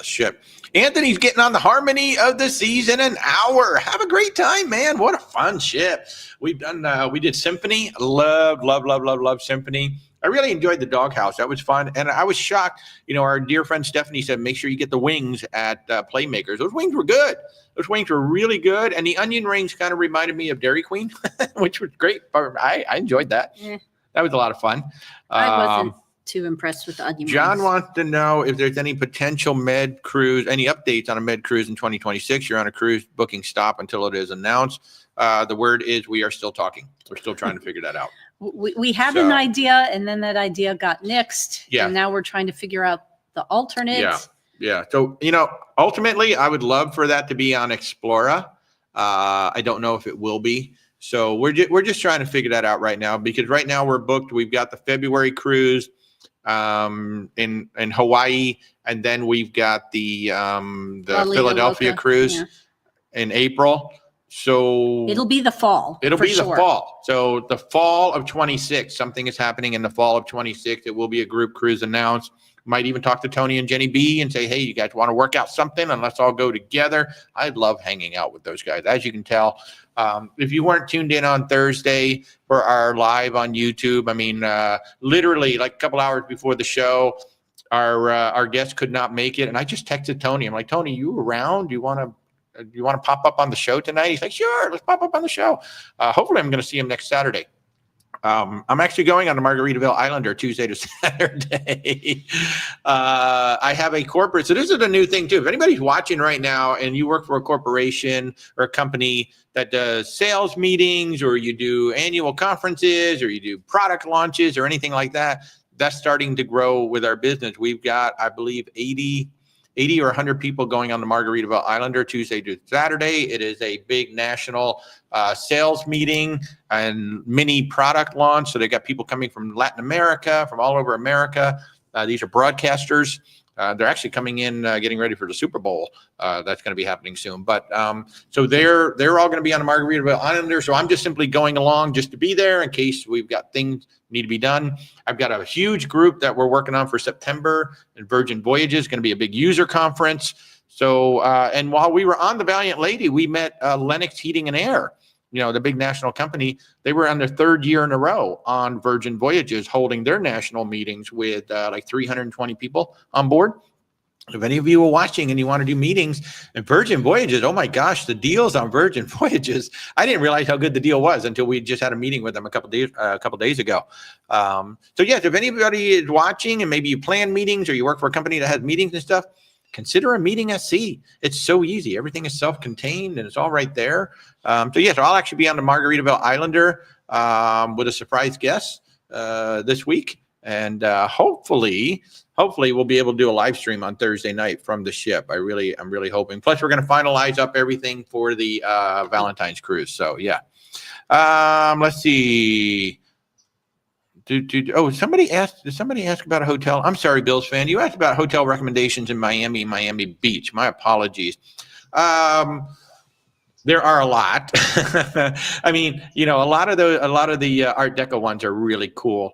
ship. Anthony's getting on the Harmony of the Seas in an hour. Have a great time, man. What a fun ship. We did Symphony. Love Symphony. I really enjoyed the doghouse. That was fun. And I was shocked. You know, our dear friend Stephanie said, make sure you get the wings at Playmakers. Those wings were good. Those wings were really good. And the onion rings kind of reminded me of Dairy Queen, which was great. I enjoyed that. Yeah. That was a lot of fun. I wasn't too impressed with the onion rings. John wants to know if there's any potential med cruise, any updates on a med cruise in 2026. You're on a cruise booking stop until it is announced. The word is we are still talking. We're still trying to figure that out. We had an idea, and then that idea got nixed. Yeah. And now we're trying to figure out the alternate. Yeah. So, you know, ultimately, I would love for that to be on Explora. I don't know if it will be. So we're just trying to figure that out right now, because right now we're booked. We've got the February cruise in Hawaii, and then we've got the Philadelphia Loca cruise in April. So it'll be the fall. The fall. So the fall of 26, something is happening in the fall of 26. It will be a group cruise announced. Might even talk to Tony and Jenny B and say, hey, you guys want to work out something and let's all go together. I love hanging out with those guys. As you can tell, if you weren't tuned in on Thursday for our live on YouTube, I mean, literally like a couple hours before the show, our guest could not make it. And I just texted Tony. I'm like, Tony, you around? Do you want to pop up on the show tonight? He's like, sure, let's pop up on the show. Hopefully I'm going to see him next Saturday. I'm actually going on the Margaritaville Islander Tuesday to Saturday. I have a corporate. So this is a new thing too. If anybody's watching right now and you work for a corporation or a company that does sales meetings, or you do annual conferences, or you do product launches or anything like that, that's starting to grow with our business. We've got, I believe, 80 or 100 people going on the Margaritaville Islander Tuesday to Saturday. It is a big national sales meeting and mini product launch. So they got people coming from Latin America, from all over America. These are broadcasters. They're actually coming in, getting ready for the Super Bowl. That's going to be happening soon. But so they're all going to be on the Margaritaville Islander. So I'm just simply going along just to be there in case we've got things need to be done. I've got a huge group that we're working on for September, and Virgin Voyages, going to be a big user conference. So, and while we were on the Valiant Lady, we met Lennox Heating and Air, you know, the big national company. They were on their 3rd year in a row on Virgin Voyages, holding their national meetings with like 320 people on board. If any of you are watching and you want to do meetings at Virgin Voyages, oh my gosh, the deals on Virgin Voyages! I didn't realize how good the deal was until we just had a meeting with them a couple days ago. So yes, if anybody is watching and maybe you plan meetings or you work for a company that has meetings and stuff, consider a meeting at sea. It's so easy. Everything is self-contained and it's all right there. So yes, I'll actually be on the Margaritaville Islander with a surprise guest this week. And hopefully we'll be able to do a live stream on Thursday night from the ship. I'm really hoping. Plus, we're going to finalize up everything for the Valentine's cruise. So yeah. Let's see. Did somebody ask about a hotel? I'm sorry, Bills fan. You asked about hotel recommendations in Miami Beach. My apologies. There are a lot. I mean, you know, a lot of the Art Deco ones are really cool.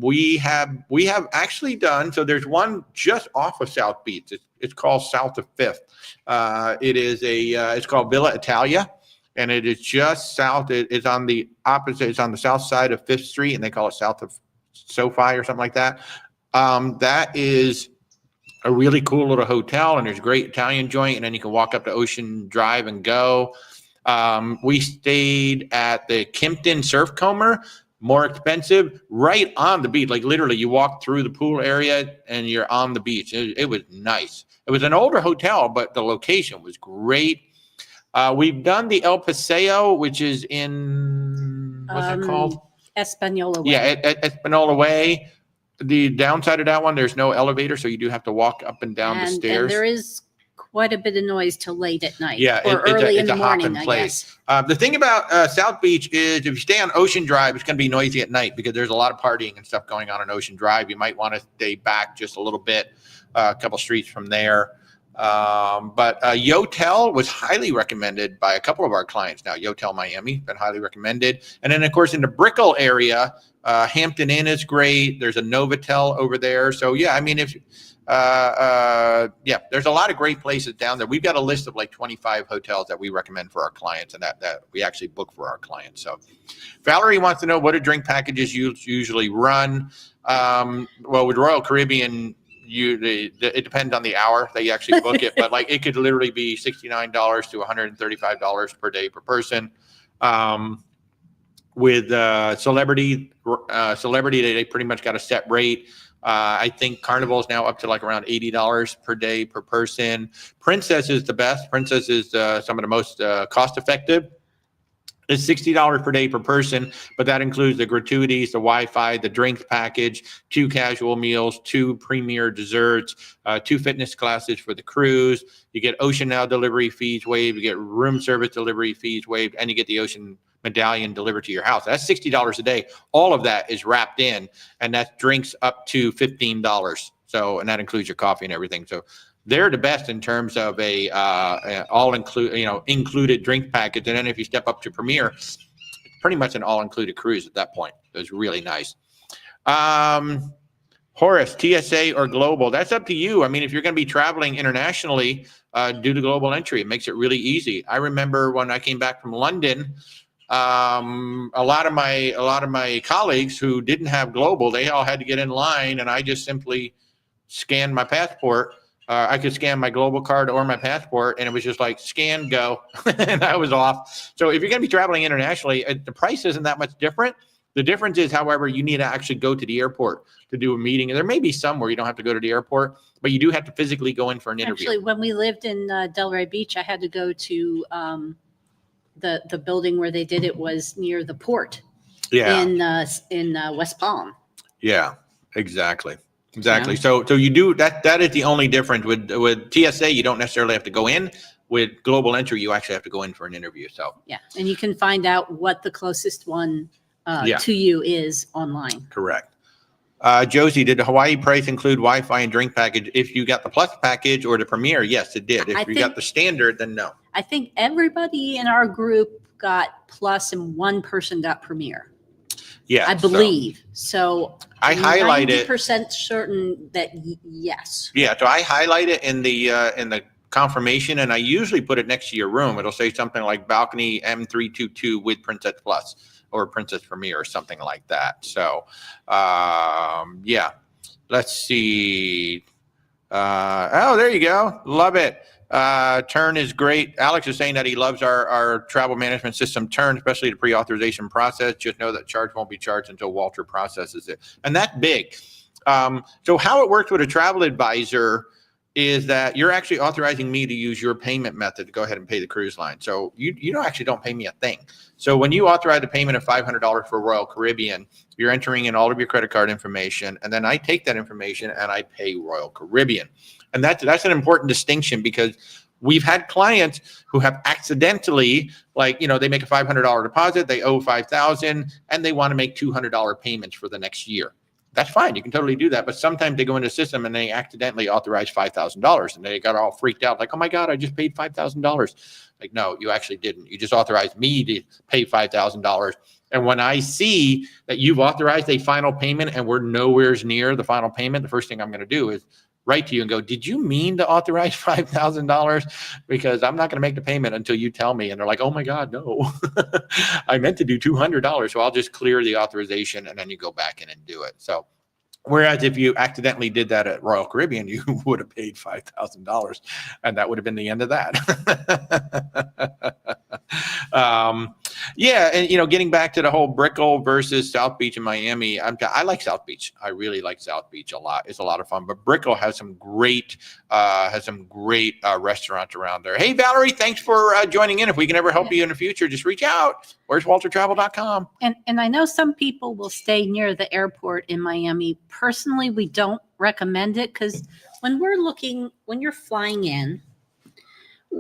We have actually done, so there's one just off of South Beach. It's called South of Fifth. It's called Villa Italia, and it is just south. It's on the opposite. It's on the south side of Fifth Street, and they call it South of SoFi or something like that. That is a really cool little hotel, and there's a great Italian joint, and then you can walk up to Ocean Drive and go. We stayed at the Kimpton Surfcomber, more expensive, right on the beach. Like literally, you walk through the pool area and you're on the beach. It was nice. It was an older hotel, but the location was great. We've done the El Paseo, which is in, what's it called? Espanola Way. Yeah, at Espanola Way. The downside of that one, there's no elevator, so you do have to walk up and down the stairs. And there is quite a bit of noise till late at night. Yeah, or early in the morning, hopping I place. guess. The thing about South Beach is if you stay on Ocean Drive, it's going to be noisy at night because there's a lot of partying and stuff going on Ocean Drive. You might want to stay back just a little bit, a couple streets from there. But Yotel was highly recommended by a couple of our clients now. Yotel Miami, been highly recommended. And then, of course, in the Brickell area, Hampton Inn is great. There's a Novotel over there. So, yeah, I mean, there's a lot of great places down there. We've got a list of like 25 hotels that we recommend for our clients and that we actually book for our clients. So Valerie wants to know, what do drink packages usually run? Well, with Royal Caribbean, it depends on the hour that you actually book it, but like it could literally be $69 to $135 per day per person. With Celebrity, they pretty much got a set rate. I think Carnival is now up to like around $80 per day per person. Princess is the best. Princess is some of the most cost effective. It's $60 per day per person, but that includes the gratuities, the Wi-Fi, the drinks package, 2 casual meals, 2 premier desserts, 2 fitness classes for the cruise. You get Ocean Now delivery fees waived. You get room service delivery fees waived, and you get the Ocean medallion delivered to your house. That's $60 a day. All of that is wrapped in, and that drinks up to $15. So, and that includes your coffee and everything. So they're the best in terms of a included drink package. And then if you step up to Premier, it's pretty much an all-included cruise at that point. It was really nice. Horace, TSA or global? That's up to you. I mean, if you're going to be traveling internationally, do the global entry. It makes it really easy. I remember when I came back from London, a lot of my colleagues who didn't have global, they all had to get in line, and I just simply scanned my passport. I could scan my global card or my passport, and it was just like scan, go, and I was off. So if you're going to be traveling internationally, the price isn't that much different. The difference is, however, you need to actually go to the airport to do a meeting. And there may be some where you don't have to go to the airport, but you do have to physically go in for an interview. Actually, when we lived in Delray Beach, I had to go to the building where they did it was near the port. Yeah. In West Palm. Yeah, exactly. Exactly. Yeah. So you do that. That is the only difference with TSA. You don't necessarily have to go in. With global entry, you actually have to go in for an interview. So yeah, and you can find out what the closest one to you is online. Correct. Josie, did the Hawaii price include Wi-Fi and drink package? If you got the Plus package or the Premier, yes, it did. If you got the standard, then no. I think everybody in our group got Plus and one person got Premier. Yeah, I believe so. I highlight it. 90% certain that yes. Yeah, so I highlight it in the confirmation, and I usually put it next to your room. It'll say something like balcony M322 with Princess Plus or Princess Premier or something like that. So, yeah, let's see. Oh, there you go. Love it. Turn is great. Alex is saying that he loves our travel management system, Turn, especially the pre-authorization process. Just know that charge won't be charged until Walter processes it. And that's big. So how it works with a travel advisor is that you're actually authorizing me to use your payment method to go ahead and pay the cruise line. So you don't pay me a thing. So when you authorize the payment of $500 for Royal Caribbean, you're entering in all of your credit card information, and then I take that information and I pay Royal Caribbean. And that's an important distinction, because we've had clients who have accidentally, they make a $500 deposit, they owe $5,000, and they want to make $200 payments for the next year. That's fine. You can totally do that. But sometimes they go into the system and they accidentally authorize $5,000, and they got all freaked out. Like, oh my God, I just paid $5,000. Like, no, you actually didn't. You just authorized me to pay $5,000. And when I see that you've authorized a final payment and we're nowhere near the final payment, the first thing I'm going to do is write to you and go, did you mean to authorize $5,000? Because I'm not going to make the payment until you tell me. And they're like, oh my God, no, I meant to do $200. So I'll just clear the authorization and then you go back in and do it. So whereas if you accidentally did that at Royal Caribbean, you would have paid $5,000 and that would have been the end of that. Yeah. And, getting back to the whole Brickell versus South Beach in Miami, I like South Beach. I really like South Beach a lot. It's a lot of fun, but Brickell has some great restaurants around there. Hey, Valerie, thanks for joining in. If we can ever help you in the future, just reach out. Where's WalterTravel.com? And I know some people will stay near the airport in Miami. Personally, we don't recommend it because when you're flying in,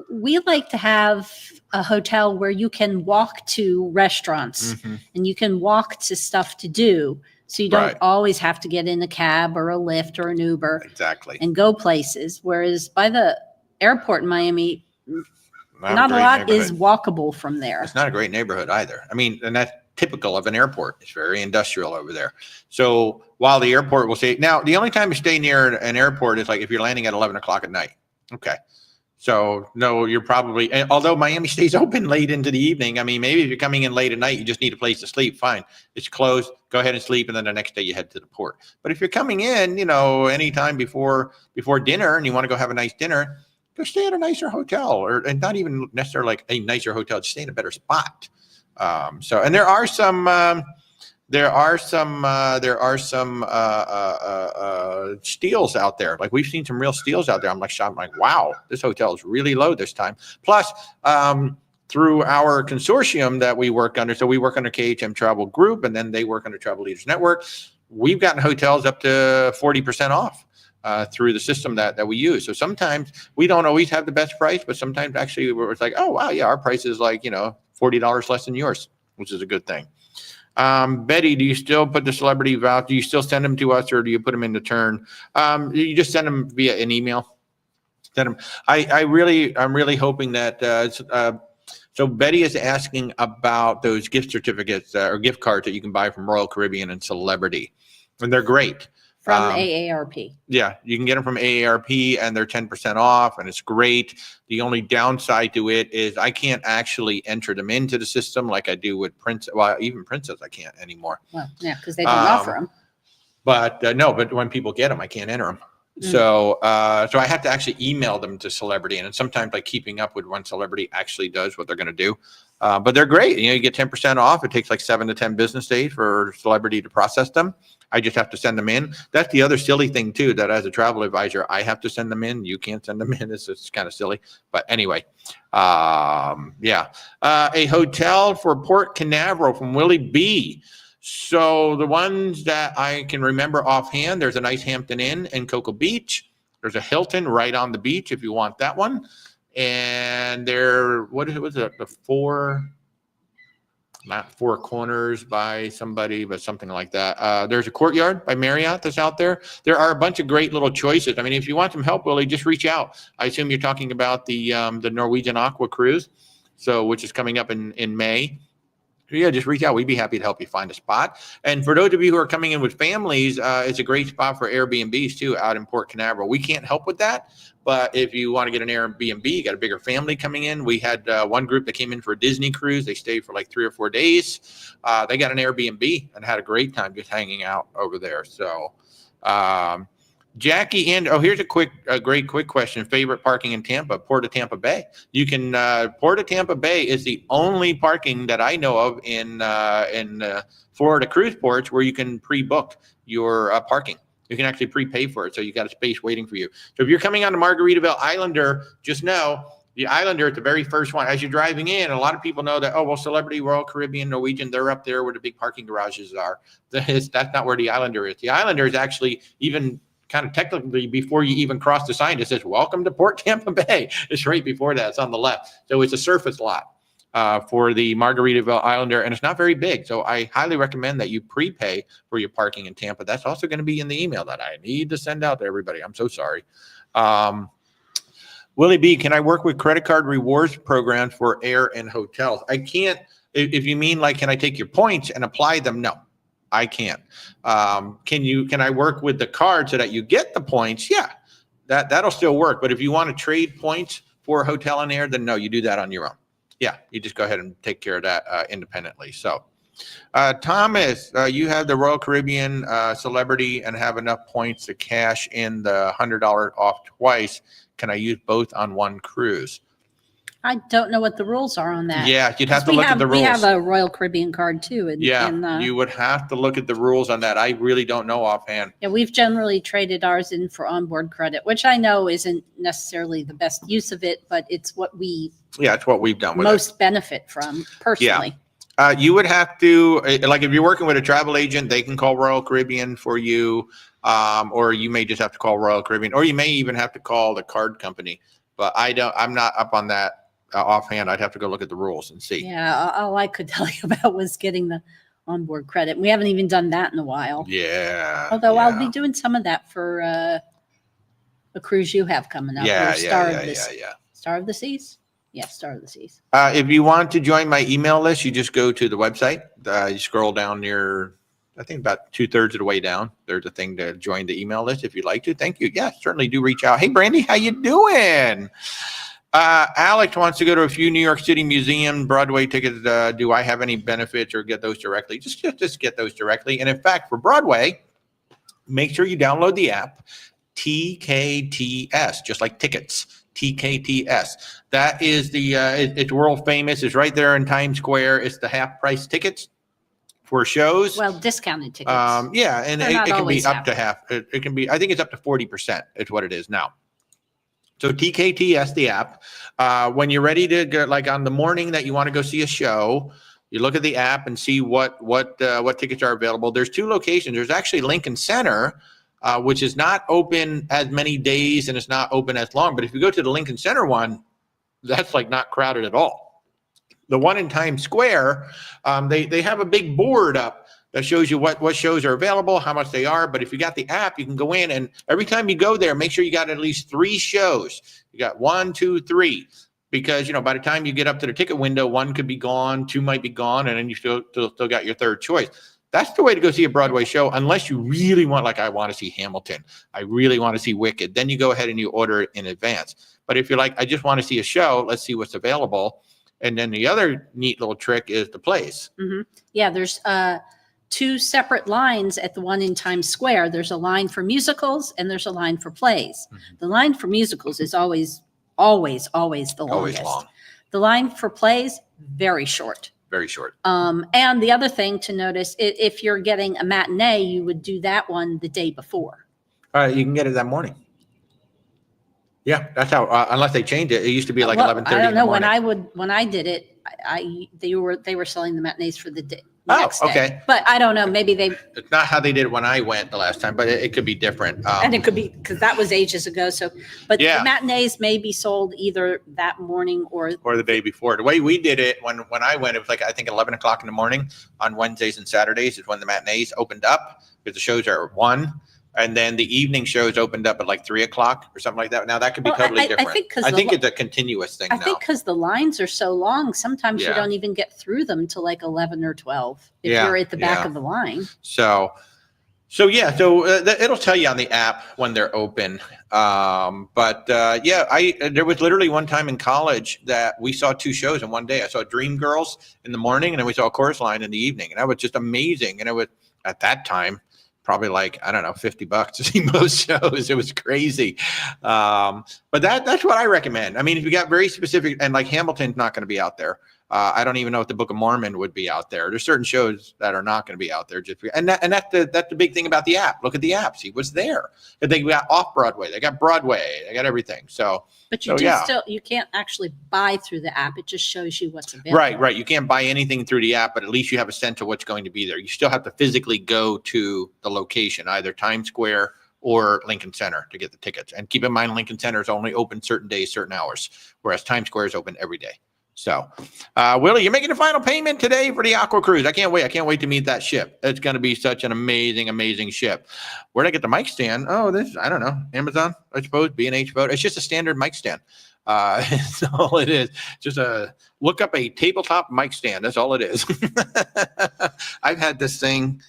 we like to have a hotel where you can walk to restaurants and you can walk to stuff to do. So you don't always have to get in a cab or a Lyft or an Uber and go places. Whereas by the airport in Miami, not a lot is walkable from there. It's not a great neighborhood either. I mean, and that's typical of an airport. It's very industrial over there. So while the airport will say, now the only time you stay near an airport is like if you're landing at 11 o'clock at night. Okay. So no, you're probably, although Miami stays open late into the evening. I mean, maybe if you're coming in late at night, you just need a place to sleep. Fine. It's closed. Go ahead and sleep. And then the next day you head to the port. But if you're coming in, anytime before dinner and you want to go have a nice dinner, go stay at a nicer hotel and not even necessarily like a nicer hotel, just stay in a better spot. And there are some steals out there. Like we've seen some real steals out there. I'm like, wow, this hotel is really low this time. Plus, through our consortium that we work under, so we work under KHM Travel Group, and then they work under Travel Leaders Network. We've gotten hotels up to 40% off through the system that we use. So sometimes we don't always have the best price, but sometimes actually it's like, oh wow, yeah, our price is like $40 less than yours, which is a good thing. Betty, do you still put the celebrity voucher? Do you still send them to us or do you put them in the turn? You just send them via an email. Send them. I'm really hoping that, so Betty is asking about those gift certificates or gift cards that you can buy from Royal Caribbean and Celebrity. And they're great. From AARP. Yeah, you can get them from AARP and they're 10% off and it's great. The only downside to it is I can't actually enter them into the system like I do with Princess. Well, even Princess I can't anymore. Well, yeah, because they don't offer them. But but when people get them, I can't enter them. So I have to actually email them to Celebrity, and sometimes like keeping up with when Celebrity actually does what they're going to do. But they're great. You get 10% off. It takes like 7 to 10 business days for Celebrity to process them. I just have to send them in. That's the other silly thing too, that as a travel advisor, I have to send them in. You can't send them in. It's kind of silly. But anyway, a hotel for Port Canaveral from Willie B. So the ones that I can remember offhand, there's a nice Hampton Inn in Cocoa Beach. There's a Hilton right on the beach if you want that one. And not Four Corners by somebody, but something like that. There's a Courtyard by Marriott that's out there. There are a bunch of great little choices. I mean, if you want some help, Willie, just reach out. I assume you're talking about the Norwegian Aqua Cruise, which is coming up in May. Yeah, just reach out. We'd be happy to help you find a spot. And for those of you who are coming in with families, it's a great spot for Airbnbs too out in Port Canaveral. We can't help with that, but if you want to get an Airbnb, you got a bigger family coming in. We had one group that came in for a Disney cruise. They stayed for like 3 or 4 days. They got an Airbnb and had a great time just hanging out over there. So Jackie, and here's a great quick question. Favorite parking in Tampa? Port of Tampa Bay. You can Port of Tampa Bay is the only parking that I know of in Florida cruise ports where you can pre-book your parking. You can actually prepay for it, so you got a space waiting for you. So if you're coming on the Margaritaville Islander, just know the Islander at the very first one. As you're driving in, a lot of people know that, Celebrity, Royal Caribbean, Norwegian, they're up there where the big parking garages are. That's not where the Islander is. The Islander is actually even kind of technically before you even cross the sign. It says, welcome to Port Tampa Bay. It's right before that. It's on the left. So it's a surface lot for the Margaritaville Islander, and it's not very big. So I highly recommend that you prepay for your parking in Tampa. That's also going to be in the email that I need to send out to everybody. I'm so sorry. Willie B, can I work with credit card rewards programs for air and hotels? I can't If you mean like, can I take your points and apply them? No, I can't. Can I work with the card so that you get the points? Yeah, that'll still work. But if you want to trade points for a hotel and air, then no, you do that on your own. Yeah, you just go ahead and take care of that independently. So, Thomas, you have the Royal Caribbean Celebrity and have enough points to cash in the $100 off twice. Can I use both on one cruise? I don't know what the rules are on that. Yeah, you'd have to look at the rules. We have a Royal Caribbean card too. You would have to look at the rules on that. I really don't know offhand. Yeah, we've generally traded ours in for onboard credit, which I know isn't necessarily the best use of it, but it's what it's what we've done with most benefit from personally. Yeah. You would have to, like if you're working with a travel agent, they can call Royal Caribbean for you, or you may just have to call Royal Caribbean, or you may even have to call the card company. But I'm not up on that. Offhand, I'd have to go look at the rules and see. Yeah, all I could tell you about was getting the onboard credit. We haven't even done that in a while. Yeah. Although I'll be doing some of that for a cruise you have coming up. Star of the Seas? Yeah, Star of the Seas. If you want to join my email list, you just go to the website. You scroll down near, I think about 2/3 of the way down. There's a thing to join the email list if you'd like to. Thank you. Yeah, certainly do reach out. Hey, Brandy, how you doing? Alex wants to go to a few New York City museum Broadway tickets. Do I have any benefits or get those directly? Just get those directly. And in fact, for Broadway, make sure you download the app TKTS, just like tickets. TKTS. That is it's world famous. It's right there in Times Square. It's the half price tickets for shows. Well, discounted tickets. Yeah, and it can be up to half. It can be. I think it's up to 40%. It's what it is now. So TKTS, the app, when you're ready to go, like on the morning that you want to go see a show, you look at the app and see what tickets are available. There's 2 locations. There's actually Lincoln Center, which is not open as many days and it's not open as long. But if you go to the Lincoln Center one, that's like not crowded at all. The one in Times Square, they have a big board up that shows you what shows are available, how much they are. But if you got the app, you can go in and every time you go there, make sure you got at least 3 shows. You got 1, 2, 3, because, by the time you get up to the ticket window, 1 could be gone, 2 might be gone, and then you still got your 3rd choice. That's the way to go see a Broadway show, unless you really want, like I want to see Hamilton. I really want to see Wicked. Then you go ahead and you order it in advance. But if you're like, I just want to see a show, let's see what's available. And then the other neat little trick is the plays. Mm-hmm. Yeah, there's 2 separate lines at the one in Times Square. There's a line for musicals and there's a line for plays. Mm-hmm. The line for musicals is always the longest. Always long. The line for plays, very short. Very short. And the other thing to notice, if you're getting a matinee, you would do that one the day before. All right, you can get it that morning. Yeah, that's how. Unless they changed it, it used to be like 11:30. I don't know when I did it. They were selling the matinees for the day. Next okay. Day. But I don't know. Maybe It's not how they did it when I went the last time, but it could be different. And it could be because that was ages ago. So, but the matinees may be sold either that morning or the day before. The way we did it when I went, it was like I think 11 o'clock in the morning on Wednesdays and Saturdays is when the matinees opened up because the shows are at 1. And then the evening shows opened up at like 3 o'clock or something like that. Now that could be totally different. I think it's a continuous thing. I think because the lines are so long, sometimes you don't even get through them till like 11 or 12 if you're at the back of the line. So it'll tell you on the app when they're open. There was literally one time in college that we saw 2 shows in one day. I saw Dreamgirls in the morning and then we saw Chorus Line in the evening. And that was just amazing. And it was at that time probably like, I don't know, $50 to see most shows. It was crazy. But that's what I recommend. I mean, if you got very specific, and like Hamilton's not going to be out there. I don't even know if the Book of Mormon would be out there. There's certain shows that are not going to be out there. That's the big thing about the app. Look at the app. See what's there. They got off Broadway. They got Broadway. They got everything. But you can't actually buy through the app. It just shows you what's available. Right. You can't buy anything through the app, but at least you have a sense of what's going to be there. You still have to physically go to the location, either Times Square or Lincoln Center to get the tickets. And keep in mind, Lincoln Center is only open certain days, certain hours, whereas Times Square is open every day. So, Willie, you're making the final payment today for the Aqua Cruise. I can't wait. I can't wait to meet that ship. It's going to be such an amazing, amazing ship. Where'd I get the mic stand? Oh, I don't know. Amazon, I suppose, B&H Boat. It's just a standard mic stand. That's all it is. Just look up a tabletop mic stand. That's all it is. I've had this thing.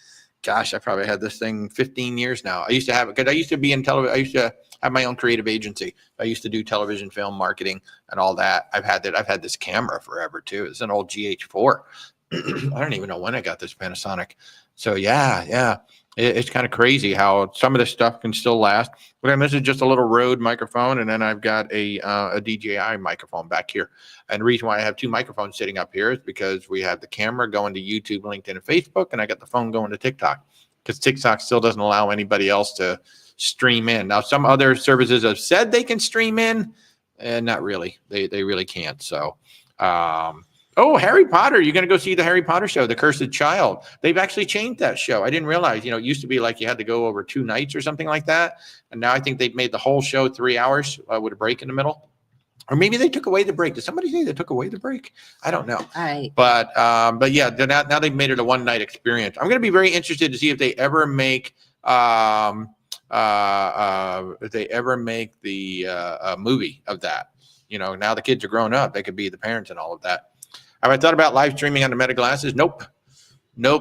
Gosh, I probably had this thing 15 years now. I used to have it because I used to be in television. I used to have my own creative agency. I used to do television, film, marketing, and all that. I've had this camera forever too. It's an old GH4. I don't even know when I got this Panasonic. So yeah. It's kind of crazy how some of this stuff can still last. But then this is just a little Rode microphone, and then I've got a DJI microphone back here. And the reason why I have two microphones sitting up here is because we have the camera going to YouTube, LinkedIn, and Facebook, and I got the phone going to TikTok, because TikTok still doesn't allow anybody else to stream in. Now, some other services have said they can stream in, and not really. They really can't. So, oh, Harry Potter. You're going to go see the Harry Potter show, The Cursed Child. They've actually changed that show. I didn't realize, it used to be like you had to go over 2 nights or something like that. And now I think they've made the whole show 3 hours with a break in the middle. Or maybe they took away the break. Did somebody say they took away the break? I don't know. But yeah, now they've made it a one-night experience. I'm going to be very interested to see if they ever make the movie of that. Now the kids are grown up. They could be the parents and all of that. Have I thought about live streaming on the Meta glasses? Nope.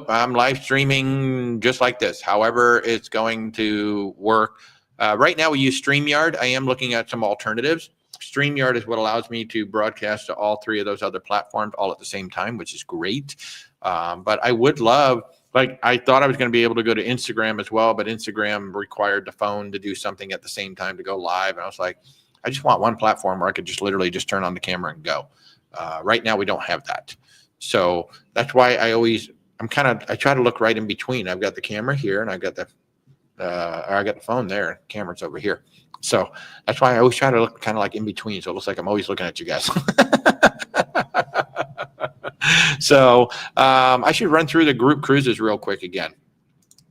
I'm live streaming just like this. However, it's going to work. Right now we use StreamYard. I am looking at some alternatives. StreamYard is what allows me to broadcast to all 3 of those other platforms all at the same time, which is great. But I would love, I thought I was going to be able to go to Instagram as well, but Instagram required the phone to do something at the same time to go live. And I was like, I just want one platform where I could just literally just turn on the camera and go. Right now we don't have that. So that's why I try to look right in between. I've got the camera here and I got the phone there. Camera's over here. So that's why I always try to look kind of like in between. So it looks like I'm always looking at you guys. So I should run through the group cruises real quick again.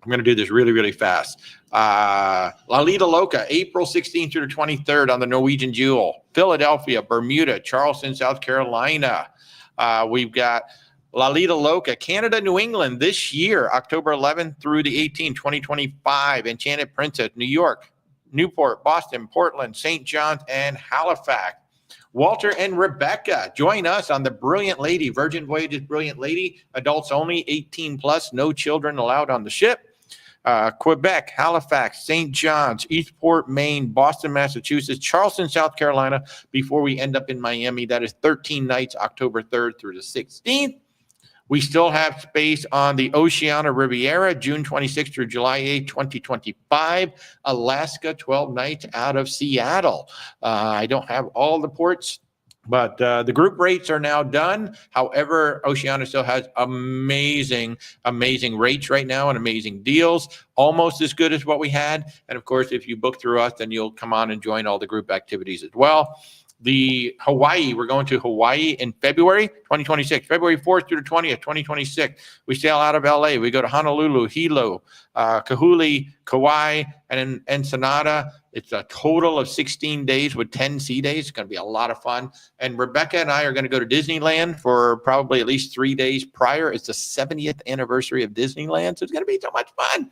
I'm going to do this really, really fast. Lido Loca, April 16th through the 23rd on the Norwegian Jewel. Philadelphia, Bermuda, Charleston, South Carolina. We've got Lido Loca, Canada, New England this year, October 11th through the 18th, 2025. Enchanted Princess, New York, Newport, Boston, Portland, St. John's, and Halifax. Walter and Rebecca, join us on the Brilliant Lady, Virgin Voyages Brilliant Lady, adults only, 18 plus, no children allowed on the ship. Quebec, Halifax, St. John's, Eastport, Maine, Boston, Massachusetts, Charleston, South Carolina, before we end up in Miami. That is 13 nights, October 3rd through the 16th. We still have space on the Oceania Riviera, June 26th through July 8th, 2025. Alaska, 12 nights out of Seattle. I don't have all the ports, but the group rates are now done. However, Oceania still has amazing rates right now and amazing deals, almost as good as what we had. And of course, if you book through us, then you'll come on and join all the group activities as well. The Hawaii, we're going to Hawaii in February 2026, February 4th through the 20th, 2026. We sail out of LA. We go to Honolulu, Hilo, Kahului, Kauai, and Ensenada. It's a total of 16 days with 10 sea days. It's going to be a lot of fun. And Rebecca and I are going to go to Disneyland for probably at least 3 days prior. It's the 70th anniversary of Disneyland, so it's going to be so much fun.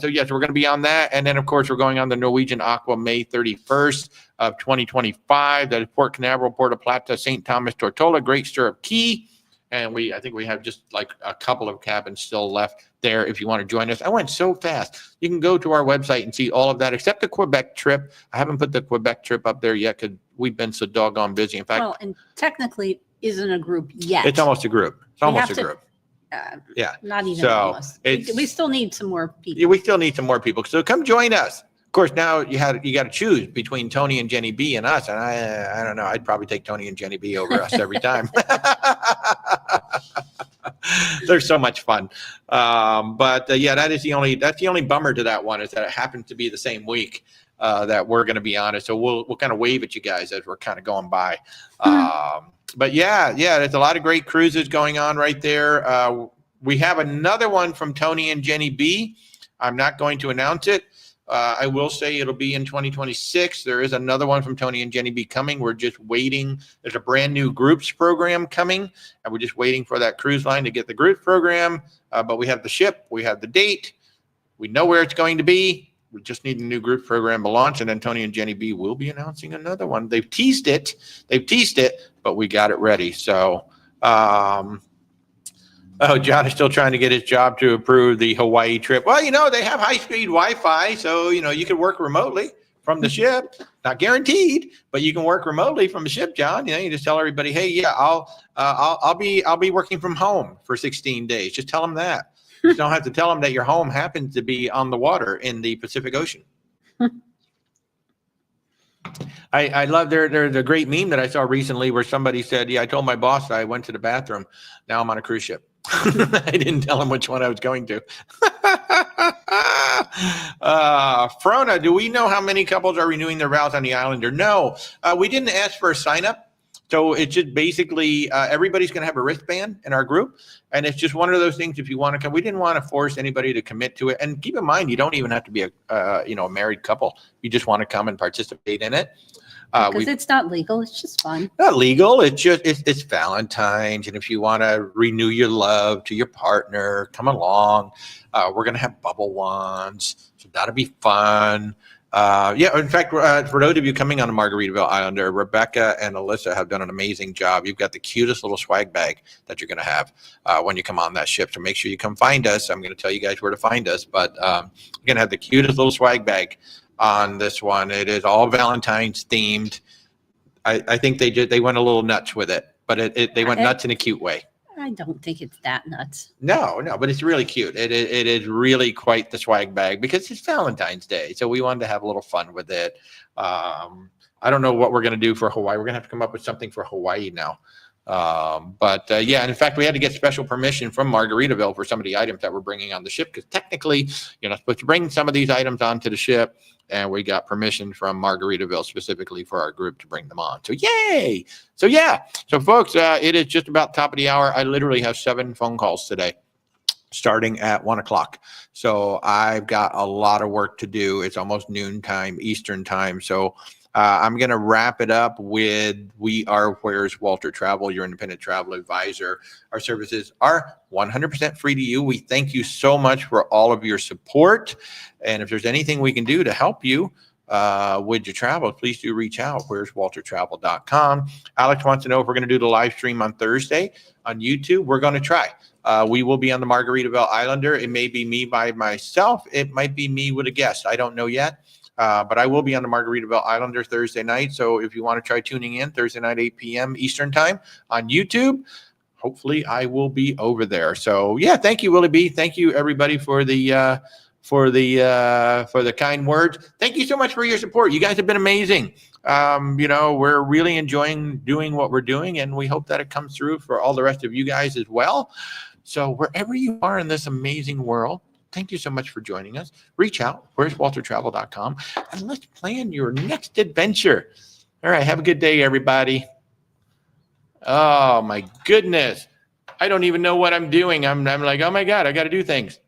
So yes, we're going to be on that. And then, of course, we're going on the Norwegian Aqua May 31st of 2025. That is Port Canaveral, Puerto Plata, St. Thomas, Tortola, Great Stirrup Key. And I think we have just like a couple of cabins still left there if you want to join us. I went so fast. You can go to our website and see all of that, except the Quebec trip. I haven't put the Quebec trip up there yet because we've been so doggone busy. In fact, well, and technically isn't a group yet. It's almost a group. It's almost a group. Yeah. Not even so almost. We still need some more people. Yeah, we still need some more people. So come join us. Of course, now you got to choose between Tony and Jenny B and us. And I don't know. I'd probably take Tony and Jenny B over us every time. They're so much fun. But yeah, that's the only bummer to that one is that it happens to be the same week that we're going to be on it. So we'll kind of wave at you guys as we're kind of going by. But yeah, there's a lot of great cruises going on right there. We have another one from Tony and Jenny B. I'm not going to announce it. I will say it'll be in 2026. There is another one from Tony and Jenny B coming. We're just waiting. There's a brand new groups program coming, and we're just waiting for that cruise line to get the groups program. But we have the ship, we have the date, we know where it's going to be. We just need a new group program to launch, and then Tony and Jenny B will be announcing another one. They've teased it, but we got it ready. So, oh, John is still trying to get his job to approve the Hawaii trip. Well, they have high-speed Wi-Fi, so, you can work remotely from the ship. Not guaranteed, but you can work remotely from the ship, John. You just tell everybody, hey, yeah, I'll be working from home for 16 days. Just tell them that. You don't have to tell them that your home happens to be on the water in the Pacific Ocean. I love there's a great meme that I saw recently where somebody said, yeah, I told my boss I went to the bathroom. Now I'm on a cruise ship. I didn't tell him which one I was going to. Frona, do we know how many couples are renewing their vows on the Islander? No, we didn't ask for a sign up. So it's just basically everybody's going to have a wristband in our group. And it's just one of those things. If you want to come, we didn't want to force anybody to commit to it. And keep in mind, you don't even have to be a married couple. You just want to come and participate in it. Because it's not legal. It's just fun. Not legal. It's Valentine's. And if you want to renew your love to your partner, come along. We're going to have bubble wands. So that'll be fun. In fact, for those of you coming on the Margaritaville Islander, Rebecca and Alyssa have done an amazing job. You've got the cutest little swag bag that you're going to have when you come on that ship. So make sure you come find us. I'm going to tell you guys where to find us, but you're going to have the cutest little swag bag on this one. It is all Valentine's themed. I think they went a little nuts with it, but they went nuts in a cute way. I don't think it's that nuts. No, but it's really cute. It is really quite the swag bag because it's Valentine's Day. So we wanted to have a little fun with it. I don't know what we're going to do for Hawaii. We're going to have to come up with something for Hawaii now. And in fact, we had to get special permission from Margaritaville for some of the items that we're bringing on the ship because technically you're not supposed to bring some of these items onto the ship. And we got permission from Margaritaville specifically for our group to bring them on. So yay! So folks, it is just about top of the hour. I literally have 7 phone calls today, starting at 1:00. So I've got a lot of work to do. It's almost noontime Eastern time. So I'm going to wrap it up with Where's Walter Travel, your independent travel advisor. Our services are 100% free to you. We thank you so much for all of your support. And if there's anything we can do to help you with your travel, please do reach out. Where's WalterTravel.com. Alex wants to know if we're going to do the live stream on Thursday on YouTube. We're going to try. We will be on the Margaritaville Islander. It may be me by myself. It might be me with a guest. I don't know yet. But I will be on the Margaritaville Islander Thursday night. So if you want to try tuning in Thursday night, 8 p.m. Eastern time on YouTube, hopefully I will be over there. So yeah, thank you, Willie B. Thank you everybody for the kind words. Thank you so much for your support. You guys have been amazing. We're really enjoying doing what we're doing, and we hope that it comes through for all the rest of you guys as well. So wherever you are in this amazing world, thank you so much for joining us. Reach out. Where's WalterTravel.com, and let's plan your next adventure. All right. Have a good day, everybody. Oh my goodness. I don't even know what I'm doing. I'm like, oh my God, I got to do things.